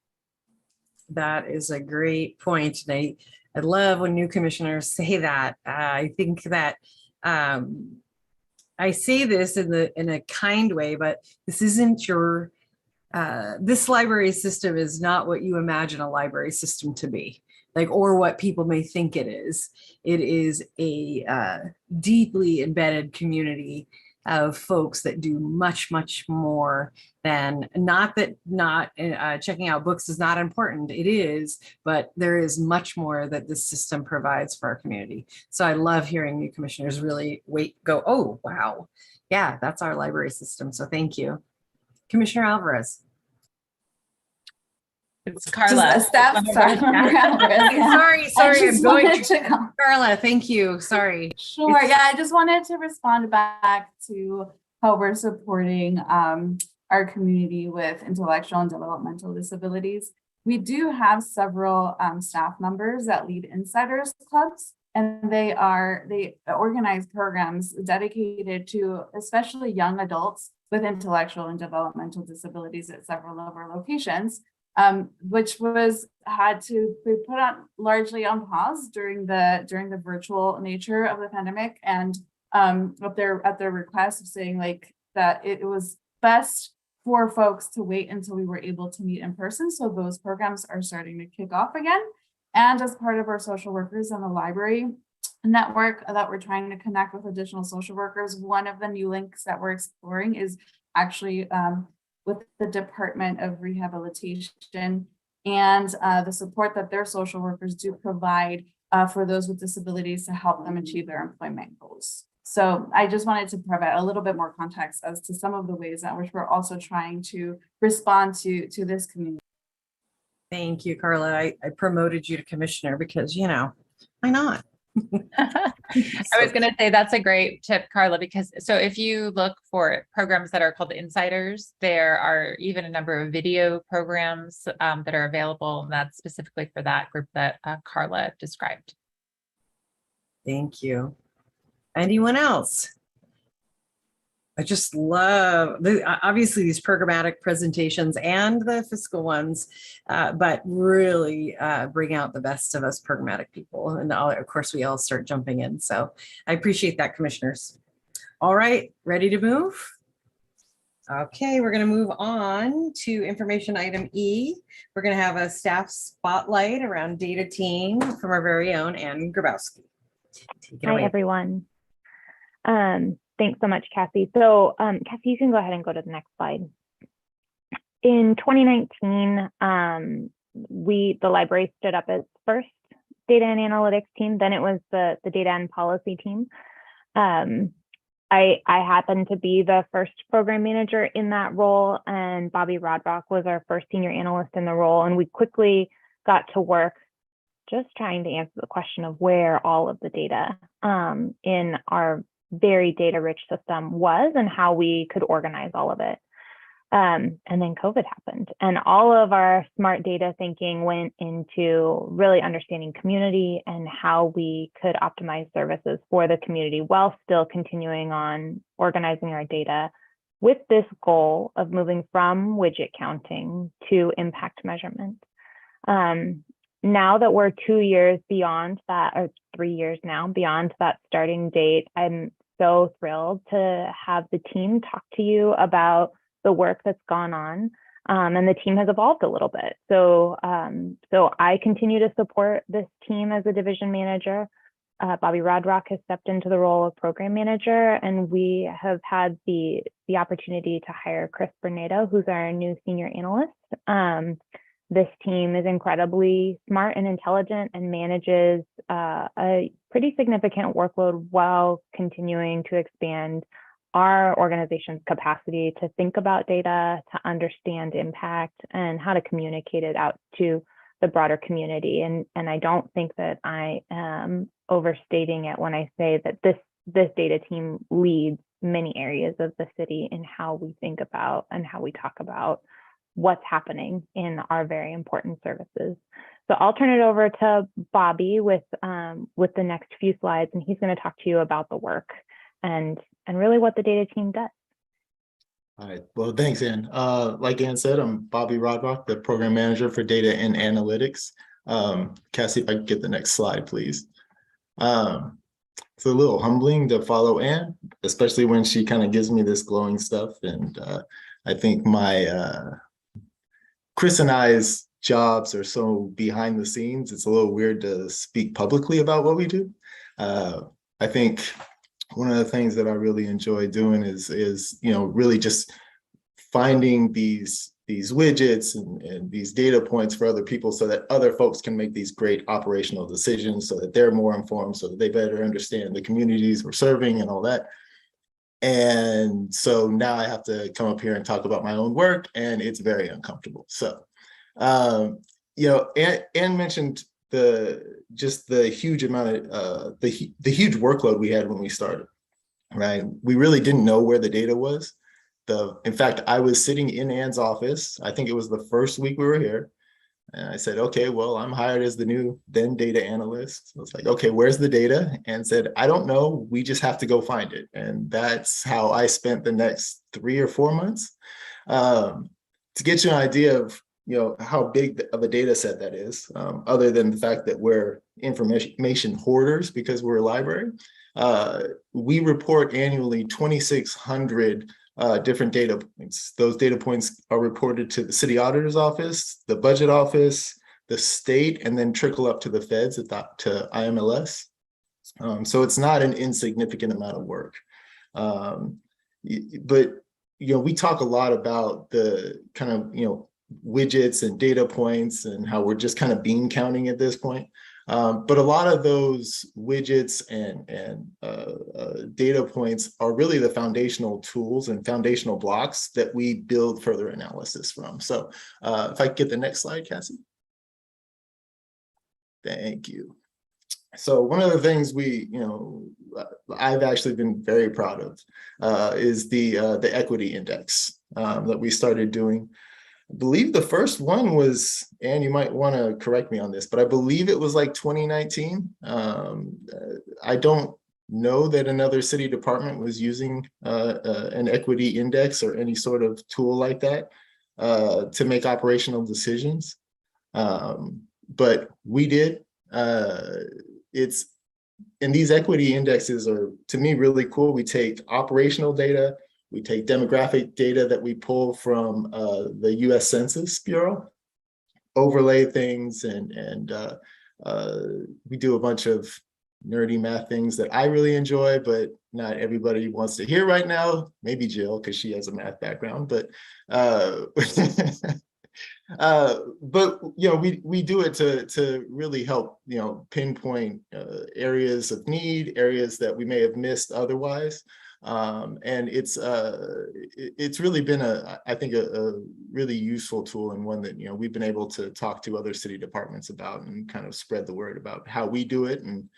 That is a great point. And I love when new commissioners say that. I think that I say this in a kind way, but this isn't your, this library system is not what you imagine a library system to be, like, or what people may think it is. It is a deeply embedded community of folks that do much, much more than, not checking out books is not important. It is, but there is much more that this system provides for our community. So I love hearing new commissioners really go, oh, wow. Yeah, that's our library system. So thank you. Commissioner Alvarez.
It's Carla.
Sorry,
I'm going to Carla. Thank you. Sorry.
Sure. Yeah, I just wanted to respond back to how we're supporting our community with intellectual and developmental disabilities. We do have several staff members that lead insiders clubs, and they organize programs dedicated to especially young adults with intellectual and developmental disabilities at several of our locations. Which had to be put on largely on pause during the virtual nature of the pandemic, and at their request of saying like that it was best for folks to wait until we were able to meet in person. So those programs are starting to kick off again. And as part of our social workers in the library network that we're trying to connect with additional social workers, one of the new links that we're exploring is actually with the Department of Rehabilitation and the support that their social workers do provide for those with disabilities to help them achieve their employment goals. So I just wanted to provide a little bit more context as to some of the ways in which we're also trying to respond to this community.
Thank you, Carla. I promoted you to commissioner because, you know, why not?
I was going to say that's a great tip, Carla, because so if you look for programs that are called Insiders, there are even a number of video programs that are available, and that's specifically for that group that Carla described.
Thank you. Anyone else? I just love obviously these programmatic presentations and the fiscal ones, but really bring out the best of us programmatic people. And of course, we all start jumping in. So I appreciate that, commissioners. All right, ready to move? Okay, we're going to move on to information item E. We're going to have a staff spotlight around data team from our very own Ann Grabowski. Take it away.
Hi, everyone. Thanks so much, Cassie. So Cassie, you can go ahead and go to the next slide. In 2019, the library stood up its first data and analytics team. Then it was the data and policy team. I happened to be the first program manager in that role, and Bobby Rodrock was our first senior analyst in the role. And we quickly got to work just trying to answer the question of where all of the data in our very data-rich system was and how we could organize all of it. And then COVID happened, and all of our smart data thinking went into really understanding community and how we could optimize services for the community while still continuing on organizing our data with this goal of moving from widget counting to impact measurement. Now that we're 2 years beyond that, or 3 years now beyond that starting date, I'm so thrilled to have the team talk to you about the work that's gone on, and the team has evolved a little bit. So, I continue to support this team as a division manager. Bobby Rodrock has stepped into the role of program manager, and we have had the opportunity to hire Chris Bernardo, who's our new senior analyst. This team is incredibly smart and intelligent and manages a pretty significant workload while continuing to expand our organization's capacity to think about data, to understand impact, and how to communicate it out to the broader community. And I don't think that I am overstating it when I say that this data team leads many areas of the city in how we think about and how we talk about what's happening in our very important services. So I'll turn it over to Bobby with the next few slides, and he's going to talk to you about the work and really what the data team does.
All right. Well, thanks, Ann. Like Ann said, I'm Bobby Rodrock, the program manager for data and analytics. Cassie, if I could get the next slide, please. It's a little humbling to follow Ann, especially when she kind of gives me this glowing stuff. And I think Chris and I's jobs are so behind the scenes, it's a little weird to speak publicly about what we do. I think one of the things that I really enjoy doing is really just finding these widgets and these data points for other people so that other folks can make these great operational decisions, so that they're more informed, so that they better understand the communities we're serving and all that. And so now I have to come up here and talk about my own work, and it's very uncomfortable. So, Ann mentioned the huge amount of the huge workload we had when we started, right? We really didn't know where the data was. In fact, I was sitting in Ann's office. I think it was the first week we were here. And I said, okay, well, I'm hired as the new then data analyst. I was like, okay, where's the data? And said, I don't know. We just have to go find it. And that's how I spent the next 3 or 4 months. To get you an idea of how big of a data set that is, other than the fact that we're information hoarders because we're a library. We report annually 2,600 different data points. Those data points are reported to the city auditor's office, the budget office, the state, and then trickle up to the feds to IMLS. So it's not an insignificant amount of work. But we talk a lot about the kind of widgets and data points and how we're just kind of bean counting at this point. But a lot of those widgets and data points are really the foundational tools and foundational blocks that we build further analysis from. So if I could get the next slide, Cassie. Thank you. So one of the things I've actually been very proud of is the equity index that we started doing. I believe the first one was, and you might want to correct me on this, but I believe it was like 2019. I don't know that another city department was using an equity index or any sort of tool like that to make operational decisions. But we did. And these equity indexes are, to me, really cool. We take operational data, we take demographic data that we pull from the US Census Bureau, overlay things, and we do a bunch of nerdy math things that I really enjoy, but not everybody wants to hear right now. Maybe Jill, because she has a math background, but we do it to really help pinpoint areas of need, areas that we may have missed otherwise, and it's really been I think a really useful tool, and one that we've been able to talk to other city departments about and kind of spread the word about how we do it. And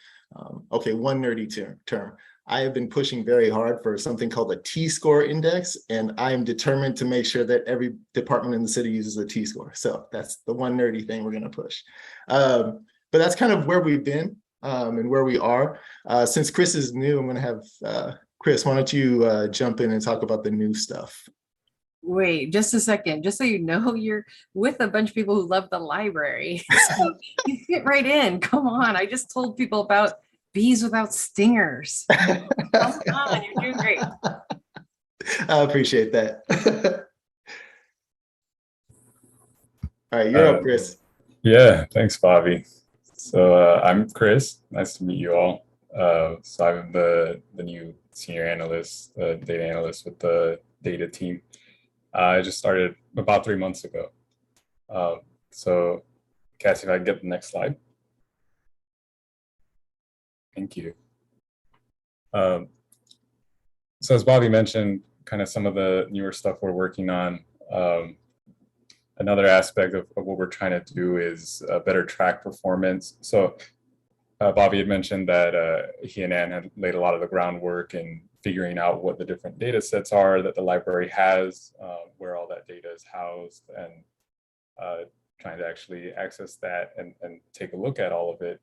okay, one nerdy term. I have been pushing very hard for something called a T-score index, and I am determined to make sure that every department in the city uses a T-score. So that's the one nerdy thing we're going to push. But that's kind of where we've been and where we are. Since Chris is new, I'm going to have Chris, why don't you jump in and talk about the new stuff?
Wait, just a second. Just so you know, you're with a bunch of people who love the library. So you fit right in. Come on. I just told people about bees without stingers. Come on, you're doing great.
I appreciate that. All right, you're up, Chris.
Yeah, thanks, Bobby. So I'm Chris. Nice to meet you all. So I'm the new senior analyst, data analyst with the data team. I just started about 3 months ago. So Cassie, if I can get the next slide. Thank you. So as Bobby mentioned, kind of some of the newer stuff we're working on. Another aspect of what we're trying to do is better track performance. So Bobby had mentioned that he and Ann had laid a lot of the groundwork in figuring out what the different data sets are that the library has, where all that data is housed, and trying to actually access that and take a look at all of it.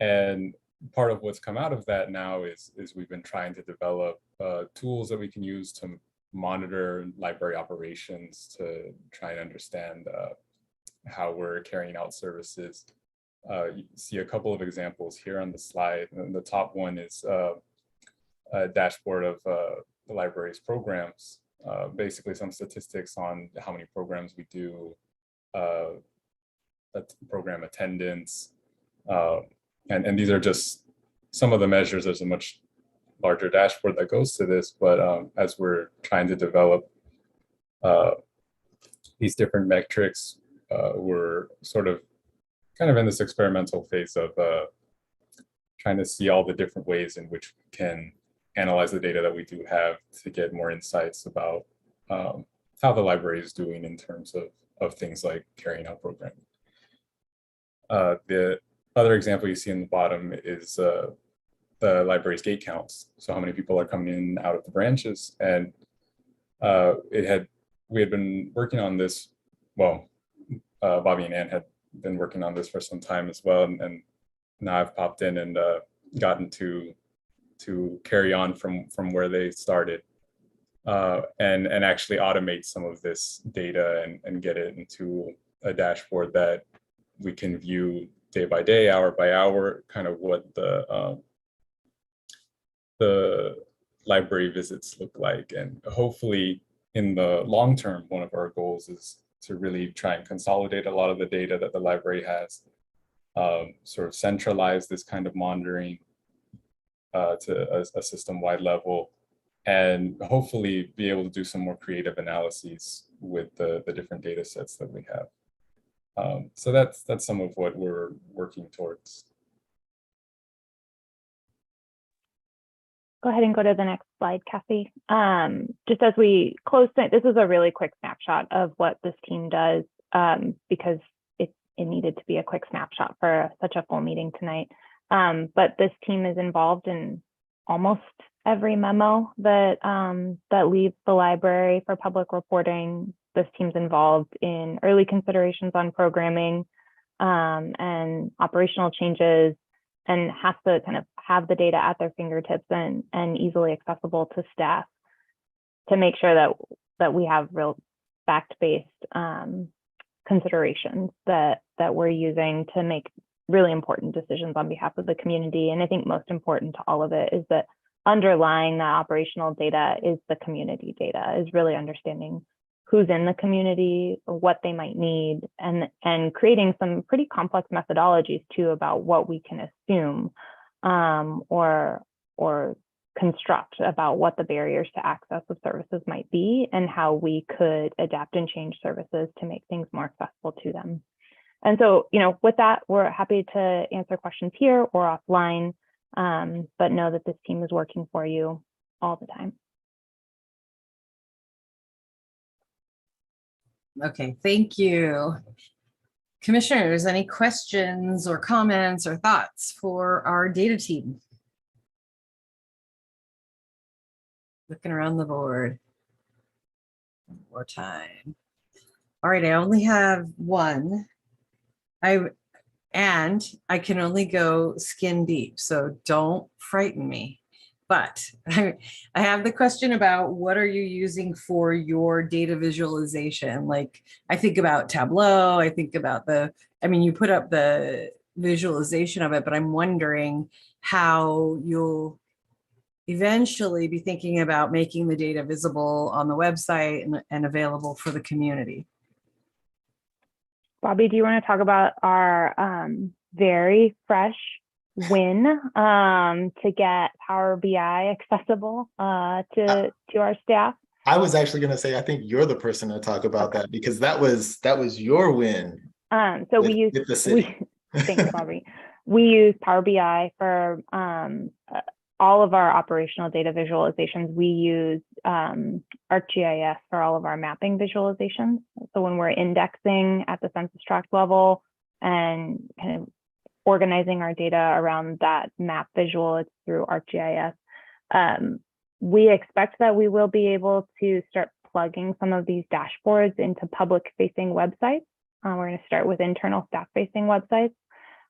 And part of what's come out of that now is we've been trying to develop tools that we can use to monitor library operations, to try and understand how we're carrying out services. You see a couple of examples here on the slide. And the top one is a dashboard of the library's programs, basically some statistics on how many programs we do, program attendance, and these are just some of the measures. There's a much larger dashboard that goes to this, but as we're trying to develop these different metrics, we're sort of kind of in this experimental phase of trying to see all the different ways in which we can analyze the data that we do have to get more insights about how the library is doing in terms of things like carrying out programming. The other example you see in the bottom is the library's gate counts. So how many people are coming in and out of the branches. And we had been working on this, well, Bobby and Ann had been working on this for some time as well. And now I've popped in and gotten to carry on from where they started and actually automate some of this data and get it into a dashboard that we can view day by day, hour by hour, kind of what the library visits look like. And hopefully in the long term, one of our goals is to really try and consolidate a lot of the data that the library has, sort of centralize this kind of monitoring to a system-wide level, and hopefully be able to do some more creative analyses with the different data sets that we have. So that's some of what we're working towards.
Go ahead and go to the next slide, Kathy. Just as we close, this is a really quick snapshot of what this team does, because it needed to be a quick snapshot for such a full meeting tonight. But this team is involved in almost every memo that that leaves the library for public reporting. This team's involved in early considerations on programming and operational changes, and has to kind of have the data at their fingertips and easily accessible to staff to make sure that we have real fact-based considerations that we're using to make really important decisions on behalf of the community. And I think most important to all of it is that underlying that operational data is the community data, is really understanding who's in the community, what they might need, and creating some pretty complex methodologies too about what we can assume or construct about what the barriers to access of services might be and how we could adapt and change services to make things more accessible to them. And so, with that, we're happy to answer questions here or offline, but know that this team is working for you all the time.
Okay, thank you. Commissioners, any questions or comments or thoughts for our data team? Looking around the board. One more time. All right, I only have one. I can only go skin deep, so don't frighten me. But I have the question about what are you using for your data visualization? Like, I think about Tableau, I think about you put up the visualization of it, but I'm wondering how you'll eventually be thinking about making the data visible on the website and available for the community.
Bobby, do you want to talk about our very fresh win to get Power BI accessible to our staff?
I was actually going to say, I think you're the person to talk about that, because that was your win.
So we use thanks, Bobby. We use Power BI for all of our operational data visualizations. We use ArcGIS for all of our mapping visualizations. So when we're indexing at the census tract level and kind of organizing our data around that map visual, it's through ArcGIS. We expect that we will be able to start plugging some of these dashboards into public-facing websites. We're going to start with internal staff-facing websites.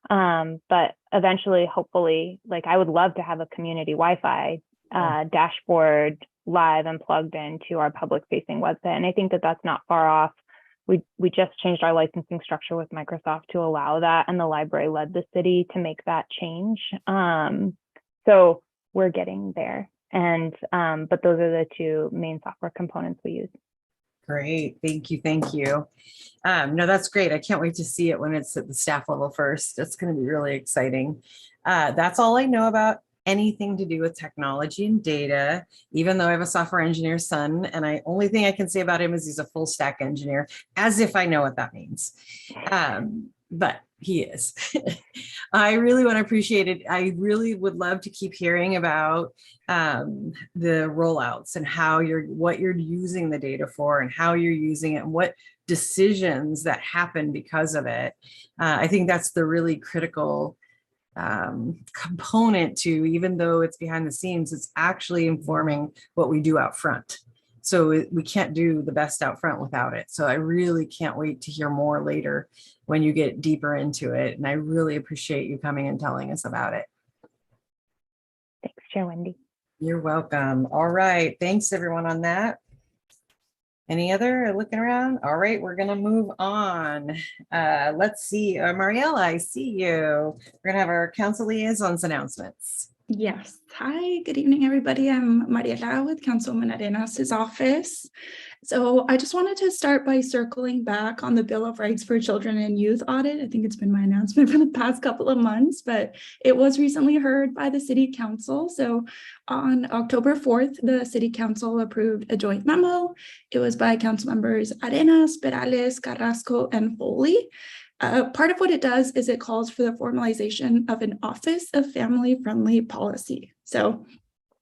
But eventually, hopefully, I would love to have a community Wi-Fi dashboard live and plugged into our public-facing website. And I think that that's not far off. We just changed our licensing structure with Microsoft to allow that, and the library led the city to make that change. So we're getting there. And but those are the two main software components we use.
Great, thank you, thank you. No, that's great. I can't wait to see it when it's at the staff level first. That's going to be really exciting. That's all I know about anything to do with technology and data, even though I have a software engineer son, and only thing I can say about him is he's a full stack engineer, as if I know what that means. But he is. I really want to appreciate it. I really would love to keep hearing about the rollouts and what you're using the data for and how you're using it and what decisions that happen because of it. I think that's the really critical component to, even though it's behind the scenes, it's actually informing what we do out front. So we can't do the best out front without it. So I really can't wait to hear more later when you get deeper into it. And I really appreciate you coming and telling us about it.
Thanks, Chair Wendy.
You're welcome. All right. Thanks everyone on that. Any other looking around? All right, we're gonna move on. Let's see, Mariella, I see you. We're gonna have our council liaisons announcements.
Yes. Hi, good evening, everybody. I'm Mariela with Councilwoman Arenas' office. So I just wanted to start by circling back on the Bill of Rights for Children and Youth audit. I think it's been my announcement for the past couple of months, but it was recently heard by the City Council. So on October 4th, the City Council approved a joint memo. It was by Council members Arenas, Perales, Carrasco, and Foley. Part of what it does is it calls for the formalization of an Office of Family-Friendly Policy. So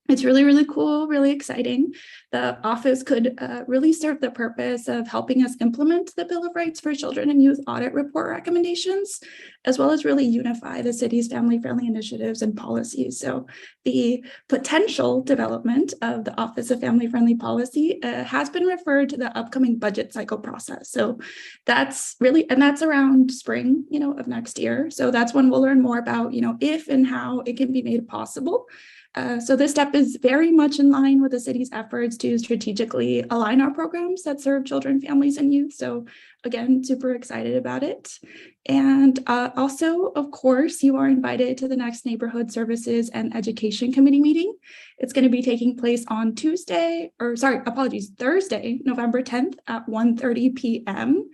it's really, really cool, really exciting. The office could really serve the purpose of helping us implement the Bill of Rights for Children and Youth audit report recommendations, as well as really unify the city's family-friendly initiatives and policies. So the potential development of the Office of Family-Friendly Policy has been referred to the upcoming budget cycle process. So that's really, and that's around spring, of next year. So that's when we'll learn more about, if and how it can be made possible. So this step is very much in line with the city's efforts to strategically align our programs that serve children, families, and youth. So again, super excited about it. And also, of course, you are invited to the next Neighborhood Services and Education Committee meeting. It's going to be taking place on Thursday, November 10th at 1:30 p.m.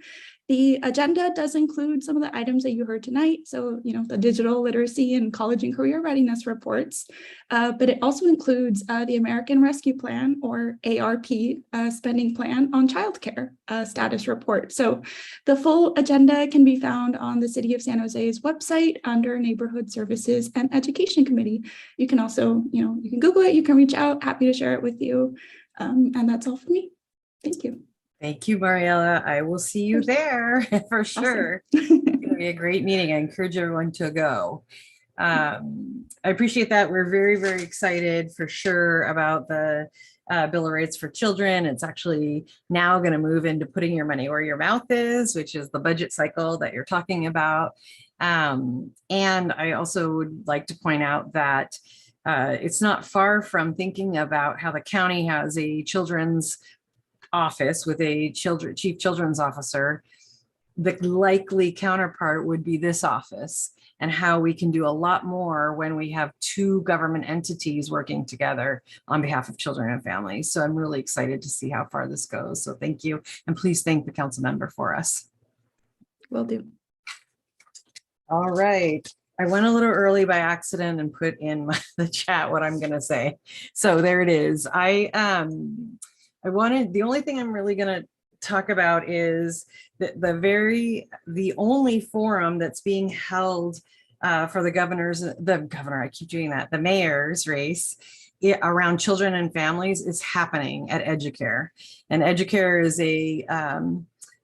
The agenda does include some of the items that you heard tonight. So, the digital literacy and college and career readiness reports, but it also includes the American Rescue Plan, or ARP, spending plan on childcare status report. So the full agenda can be found on the City of San Jose's website under Neighborhood Services and Education Committee. You can also, you can Google it, you can reach out, happy to share it with you. And that's all for me. Thank you.
Thank you, Mariela. I will see you there for sure. It's going to be a great meeting. I encourage everyone to go. I appreciate that. We're very, very excited for sure about the Bill of Rights for Children. It's actually now going to move into putting your money where your mouth is, which is the budget cycle that you're talking about. And I also would like to point out that it's not far from thinking about how the county has a children's office with a chief children's officer. The likely counterpart would be this office, and how we can do a lot more when we have two government entities working together on behalf of children and families. So I'm really excited to see how far this goes. So thank you. And please thank the council member for us.
Will do.
All right. I went a little early by accident and put in the chat what I'm going to say. So there it is. The only thing I'm really going to talk about is the only forum that's being held for the mayor's race around children and families is happening at Educare. And Educare is a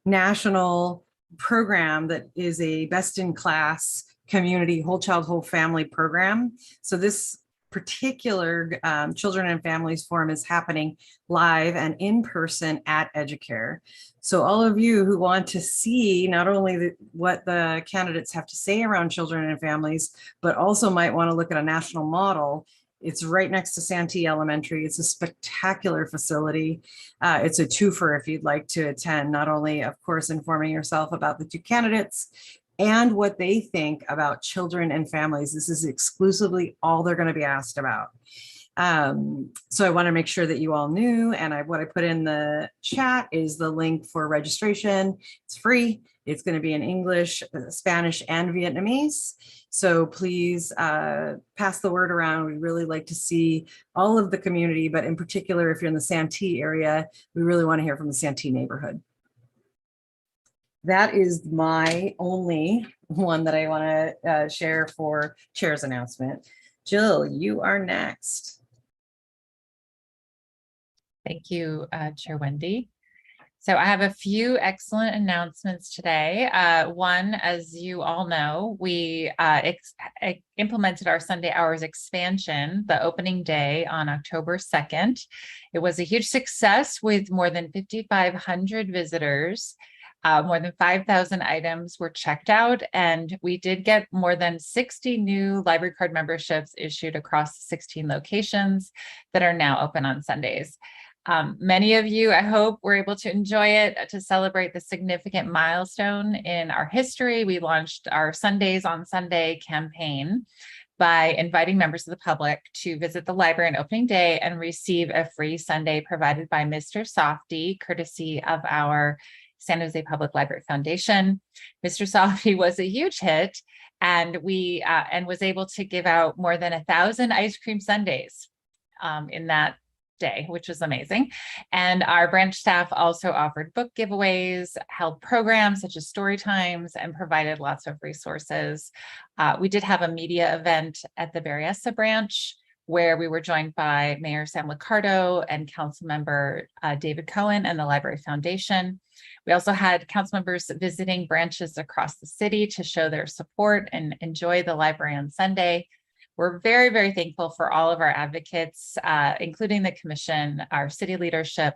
national program that is a best-in-class community whole child, whole family program. So this particular Children and Families Forum is happening live and in person at Educare. So all of you who want to see not only what the candidates have to say around children and families, but also might want to look at a national model, it's right next to Santee Elementary. It's a spectacular facility. It's a twofer if you'd like to attend, not only, of course, informing yourself about the two candidates, and what they think about children and families. This is exclusively all they're going to be asked about. So I want to make sure that you all knew, and what I put in the chat is the link for registration. It's free. It's going to be in English, Spanish, and Vietnamese. So please pass the word around. We'd really like to see all of the community, but in particular, if you're in the Santee area, we really want to hear from the Santee neighborhood. That is my only one that I want to share for chair's announcement. Jill, you are next.
Thank you, Chair Wendy. So I have a few excellent announcements today. One, as you all know, we implemented our Sunday hours expansion, the opening day on October 2nd. It was a huge success with more than 5,500 visitors. More than 5,000 items were checked out, and we did get more than 60 new library card memberships issued across 16 locations that are now open on Sundays. Many of you, I hope, were able to enjoy it to celebrate the significant milestone in our history. We launched our Sundays on Sunday campaign. by inviting members of the public to visit the library on opening day and receive a free sundae provided by Mr. Softy, courtesy of our San Jose Public Library Foundation. Mr. Softy was a huge hit, and was able to give out more than 1,000 ice cream sundaes in that day, which was amazing. And our branch staff also offered book giveaways, held programs such as story times, and provided lots of resources. We did have a media event at the Berryessa branch where we were joined by Mayor Sam Liccardo and Council Member David Cohen and the Library Foundation. We also had council members visiting branches across the city to show their support and enjoy the library on Sunday. We're very, very thankful for all of our advocates, including the commission, our city leadership,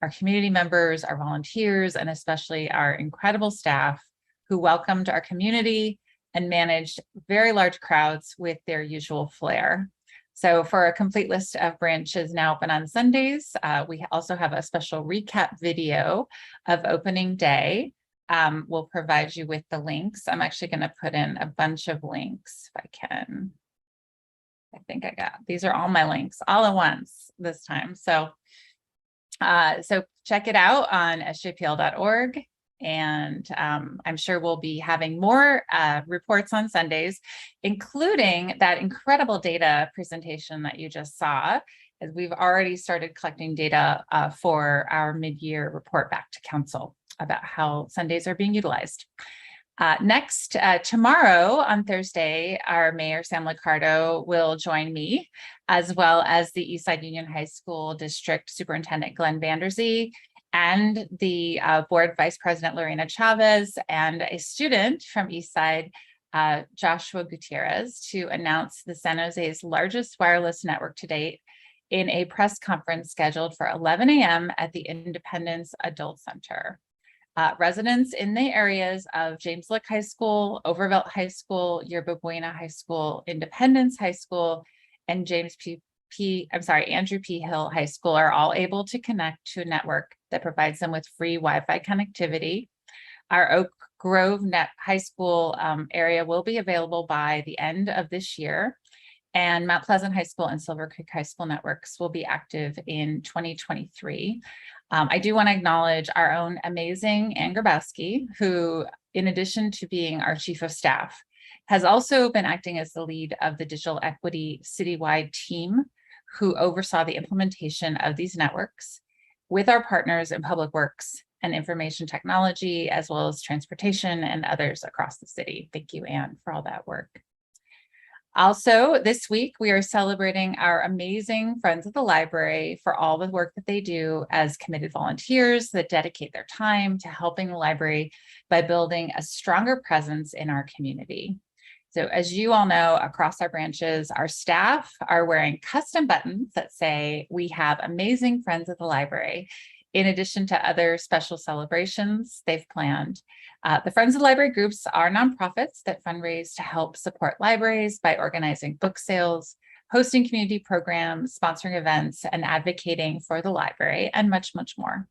our community members, our volunteers, and especially our incredible staff who welcomed our community and managed very large crowds with their usual flair. So for a complete list of branches now open on Sundays, we also have a special recap video of opening day. We'll provide you with the links. I'm actually going to put in a bunch of links if I can. I think I got, these are all my links all at once this time. So, so check it out on sjpl.org. And I'm sure we'll be having more reports on Sundays, including that incredible data presentation that you just saw, as we've already started collecting data for our mid-year report back to council about how Sundays are being utilized. Next, tomorrow on Thursday, our Mayor Sam Liccardo will join me, as well as the Eastside Union High School District Superintendent Glenn Vanderzee, and the Board Vice President Lorena Chavez, and a student from Eastside, Joshua Gutierrez, to announce the San Jose's largest wireless network to date in a press conference scheduled for 11 a.m. at the Independence Adult Center. Residents in the areas of James Lick High School, Overvelt High School, Yerba Buena High School, Independence High School, and Andrew P. Hill High School are all able to connect to a network that provides them with free Wi-Fi connectivity. Our Oak Grove High School area will be available by the end of this year, and Mount Pleasant High School and Silver Creek High School networks will be active in 2023. I do want to acknowledge our own amazing Ann Grabowski, who, in addition to being our Chief of Staff, has also been acting as the lead of the Digital Equity Citywide team, who oversaw the implementation of these networks with our partners in Public Works and Information Technology, as well as Transportation and others across the city. Thank you, Ann, for all that work. Also, this week, we are celebrating our amazing friends of the library for all the work that they do as committed volunteers that dedicate their time to helping the library by building a stronger presence in our community. So as you all know, across our branches, our staff are wearing custom buttons that say, "We have amazing friends at the library," in addition to other special celebrations they've planned. The Friends of the Library groups are nonprofits that fundraise to help support libraries by organizing book sales, hosting community programs, sponsoring events, and advocating for the library, and much, much more.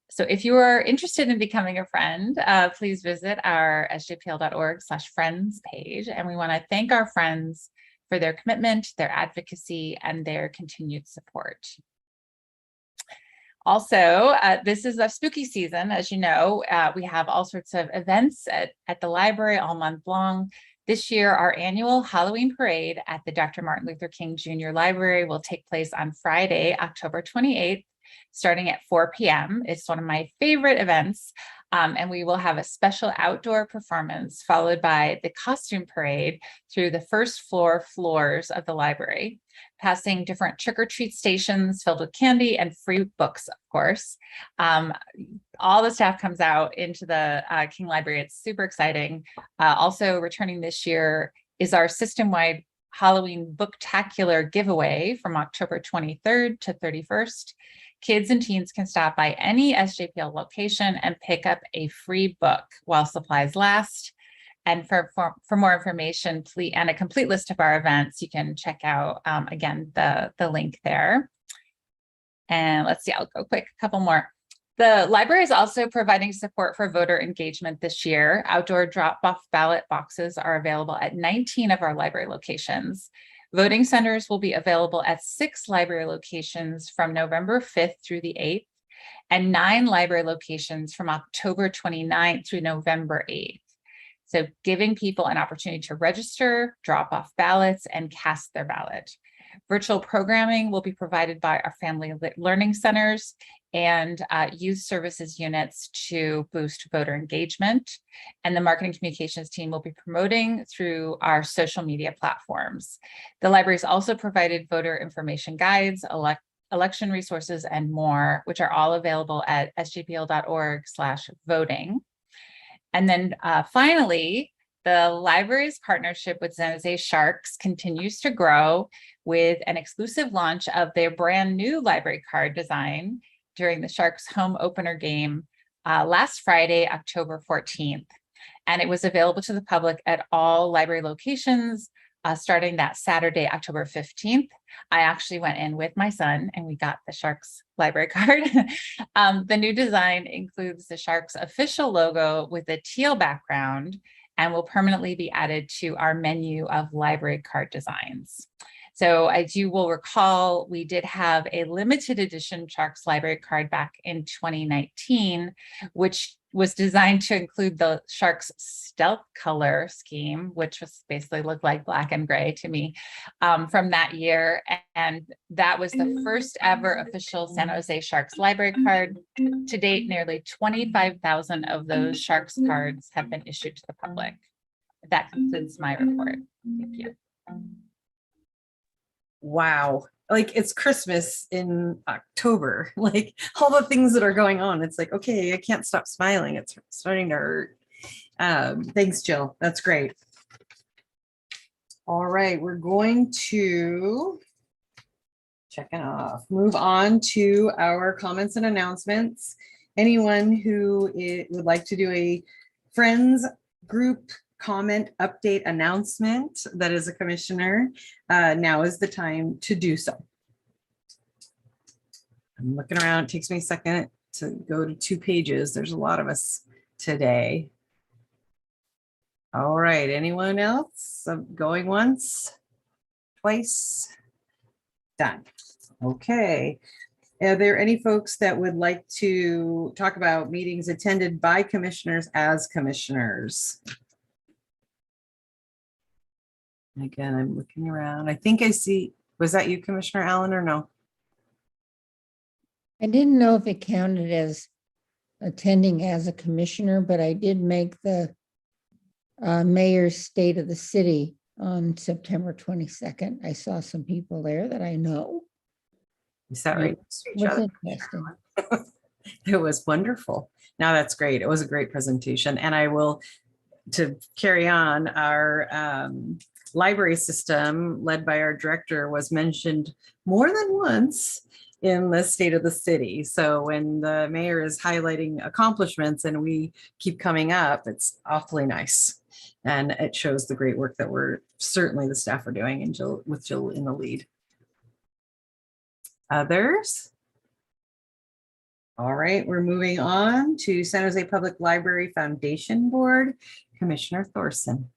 So if you are interested in becoming a friend, please visit our sjpl.org/friends page. And we want to thank our friends for their commitment, their advocacy, and their continued support. Also, this is a spooky season. As you know, we have all sorts of events at the library all month long. This year, our annual Halloween parade at the Dr. Martin Luther King Jr. Library will take place on Friday, October 28th, starting at 4 p.m. It's one of my favorite events. And we will have a special outdoor performance followed by the costume parade through the first floors of the library, passing different trick-or-treat stations filled with candy and free books, of course. All the staff comes out into the King Library. It's super exciting. Also returning this year is our system-wide Halloween Booktacular giveaway from October 23rd to 31st. Kids and teens can stop by any SJPL location and pick up a free book while supplies last. And for more information, please, and a complete list of our events, you can check out, again, the link there. And let's see, I'll go quick, a couple more. The library is also providing support for voter engagement this year. Outdoor drop-off ballot boxes are available at 19 of our library locations. Voting centers will be available at 6 library locations from November 5th through the 8th, and 9 library locations from October 29th through November 8th. So giving people an opportunity to register, drop off ballots, and cast their ballot. Virtual programming will be provided by our family learning centers and youth services units to boost voter engagement. And the marketing communications team will be promoting through our social media platforms. The library's also provided voter information guides, election resources, and more, which are all available at sjpl.org/voting. And then finally, the library's partnership with San Jose Sharks continues to grow with an exclusive launch of their brand new library card design during the Sharks home opener game last Friday, October 14th. And it was available to the public at all library locations starting that Saturday, October 15th. I actually went in with my son and we got the Sharks library card. The new design includes the Sharks official logo with a teal background and will permanently be added to our menu of library card designs. So as you will recall, we did have a limited edition Sharks library card back in 2019, which was designed to include the Sharks stealth color scheme, which was basically looked like black and gray to me from that year. And that was the first ever official San Jose Sharks library card. To date, nearly 25,000 of those Sharks cards have been issued to the public. That concludes my report. Thank you.
Wow. Like it's Christmas in October, like all the things that are going on. It's like, okay, I can't stop smiling. It's starting to hurt. Thanks, Jill. That's great. All right, we're going to move on to our comments and announcements. Anyone who would like to do a friends group comment update announcement that is a commissioner, now is the time to do so. I'm looking around. It takes me a second to go to 2 pages. There's a lot of us today. All right, anyone else? Going once, twice, done. Okay. Are there any folks that would like to talk about meetings attended by commissioners as commissioners? Again, I'm looking around. I think I see, was that you, Commissioner Allen, or no?
I didn't know if it counted as attending as a commissioner, but I did make the mayor's state of the city on September 22nd. I saw some people there that I know.
Is that right?
Was interesting.
It was wonderful. Now that's great. It was a great presentation. And I will, to carry on, our library system led by our director was mentioned more than once in the state of the city. So when the mayor is highlighting accomplishments and we keep coming up, it's awfully nice. And it shows the great work that we're certainly the staff are doing, and Jill, with Jill in the lead. Others? All right, we're moving on to San Jose Public Library Foundation Board, Commissioner Thorson.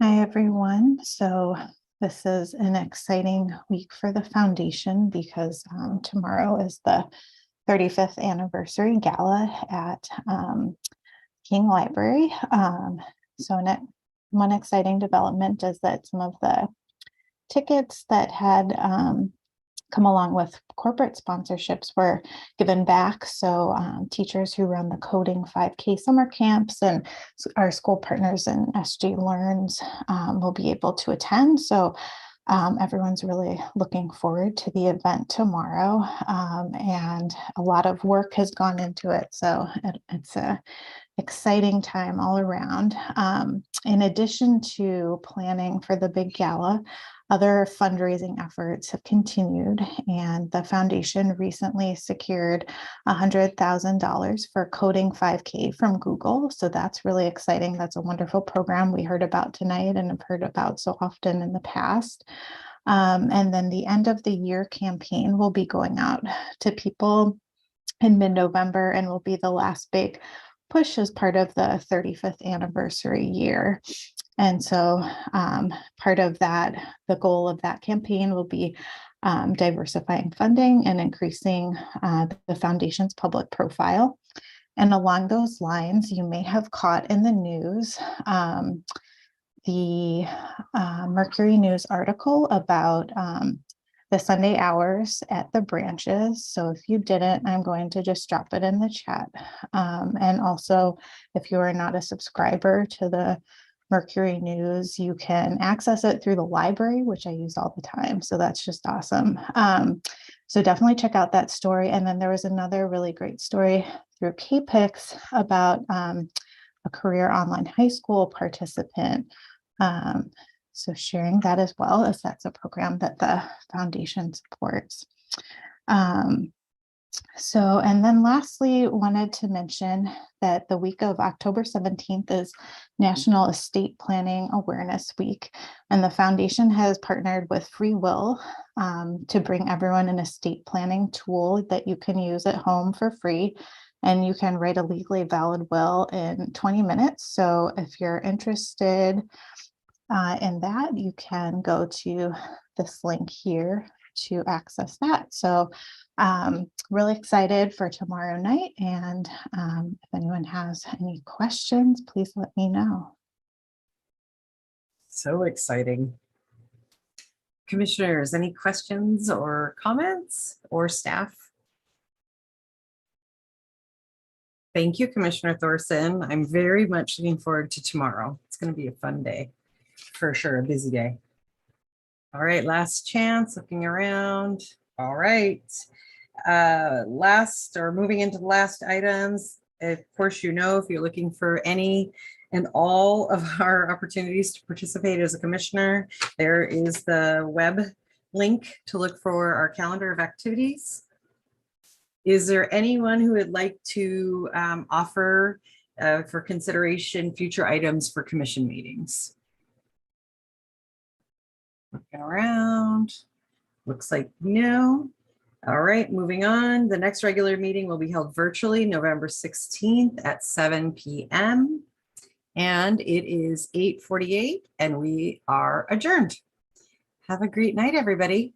Hi, everyone. So this is an exciting week for the foundation because tomorrow is the 35th anniversary gala at King Library. One exciting development is that some of the tickets that had come along with corporate sponsorships were given back. So teachers who run the coding 5K summer camps and our school partners in SG Learns will be able to attend. So everyone's really looking forward to the event tomorrow, and a lot of work has gone into it. So it's a exciting time all around. In addition to planning for the big gala, other fundraising efforts have continued, and the foundation recently secured $100,000 for Coding 5K from Google. So that's really exciting. That's a wonderful program we heard about tonight and have heard about so often in the past. And then the end of the year campaign will be going out to people in mid-November and will be the last big push as part of the 35th anniversary year. And so part of that, the goal of that campaign will be diversifying funding and increasing the foundation's public profile. And along those lines, you may have caught in the news the Mercury News article about the Sunday hours at the branches. So if you didn't, I'm going to just drop it in the chat. And also, if you are not a subscriber to the Mercury News, you can access it through the library, which I use all the time. So that's just awesome. So definitely check out that story. And then there was another really great story through KPIX about a career online high school participant. So sharing that as well, as that's a program that the foundation supports. And then lastly, wanted to mention that the week of October 17th is National Estate Planning Awareness Week, and the foundation has partnered with Free Will to bring everyone an estate planning tool that you can use at home for free. And you can write a legally valid will in 20 minutes. So if you're interested in that, you can go to this link here to access that. So really excited for tomorrow night. And if anyone has any questions, please let me know.
So exciting. Commissioners, any questions or comments, or staff? Thank you, Commissioner Thorson. I'm very much looking forward to tomorrow. It's going to be a fun day, for sure, a busy day. All right, last chance, looking around. All right, moving into the last items. Of course, you know, if you're looking for any and all of our opportunities to participate as a commissioner, there is the web link to look for our calendar of activities. Is there anyone who would like to offer for consideration future items for commission meetings? Looking around, looks like no. All right, moving on. The next regular meeting will be held virtually November 16th at 7 p.m. And it is 8:48 and we are adjourned. Have a great night, everybody.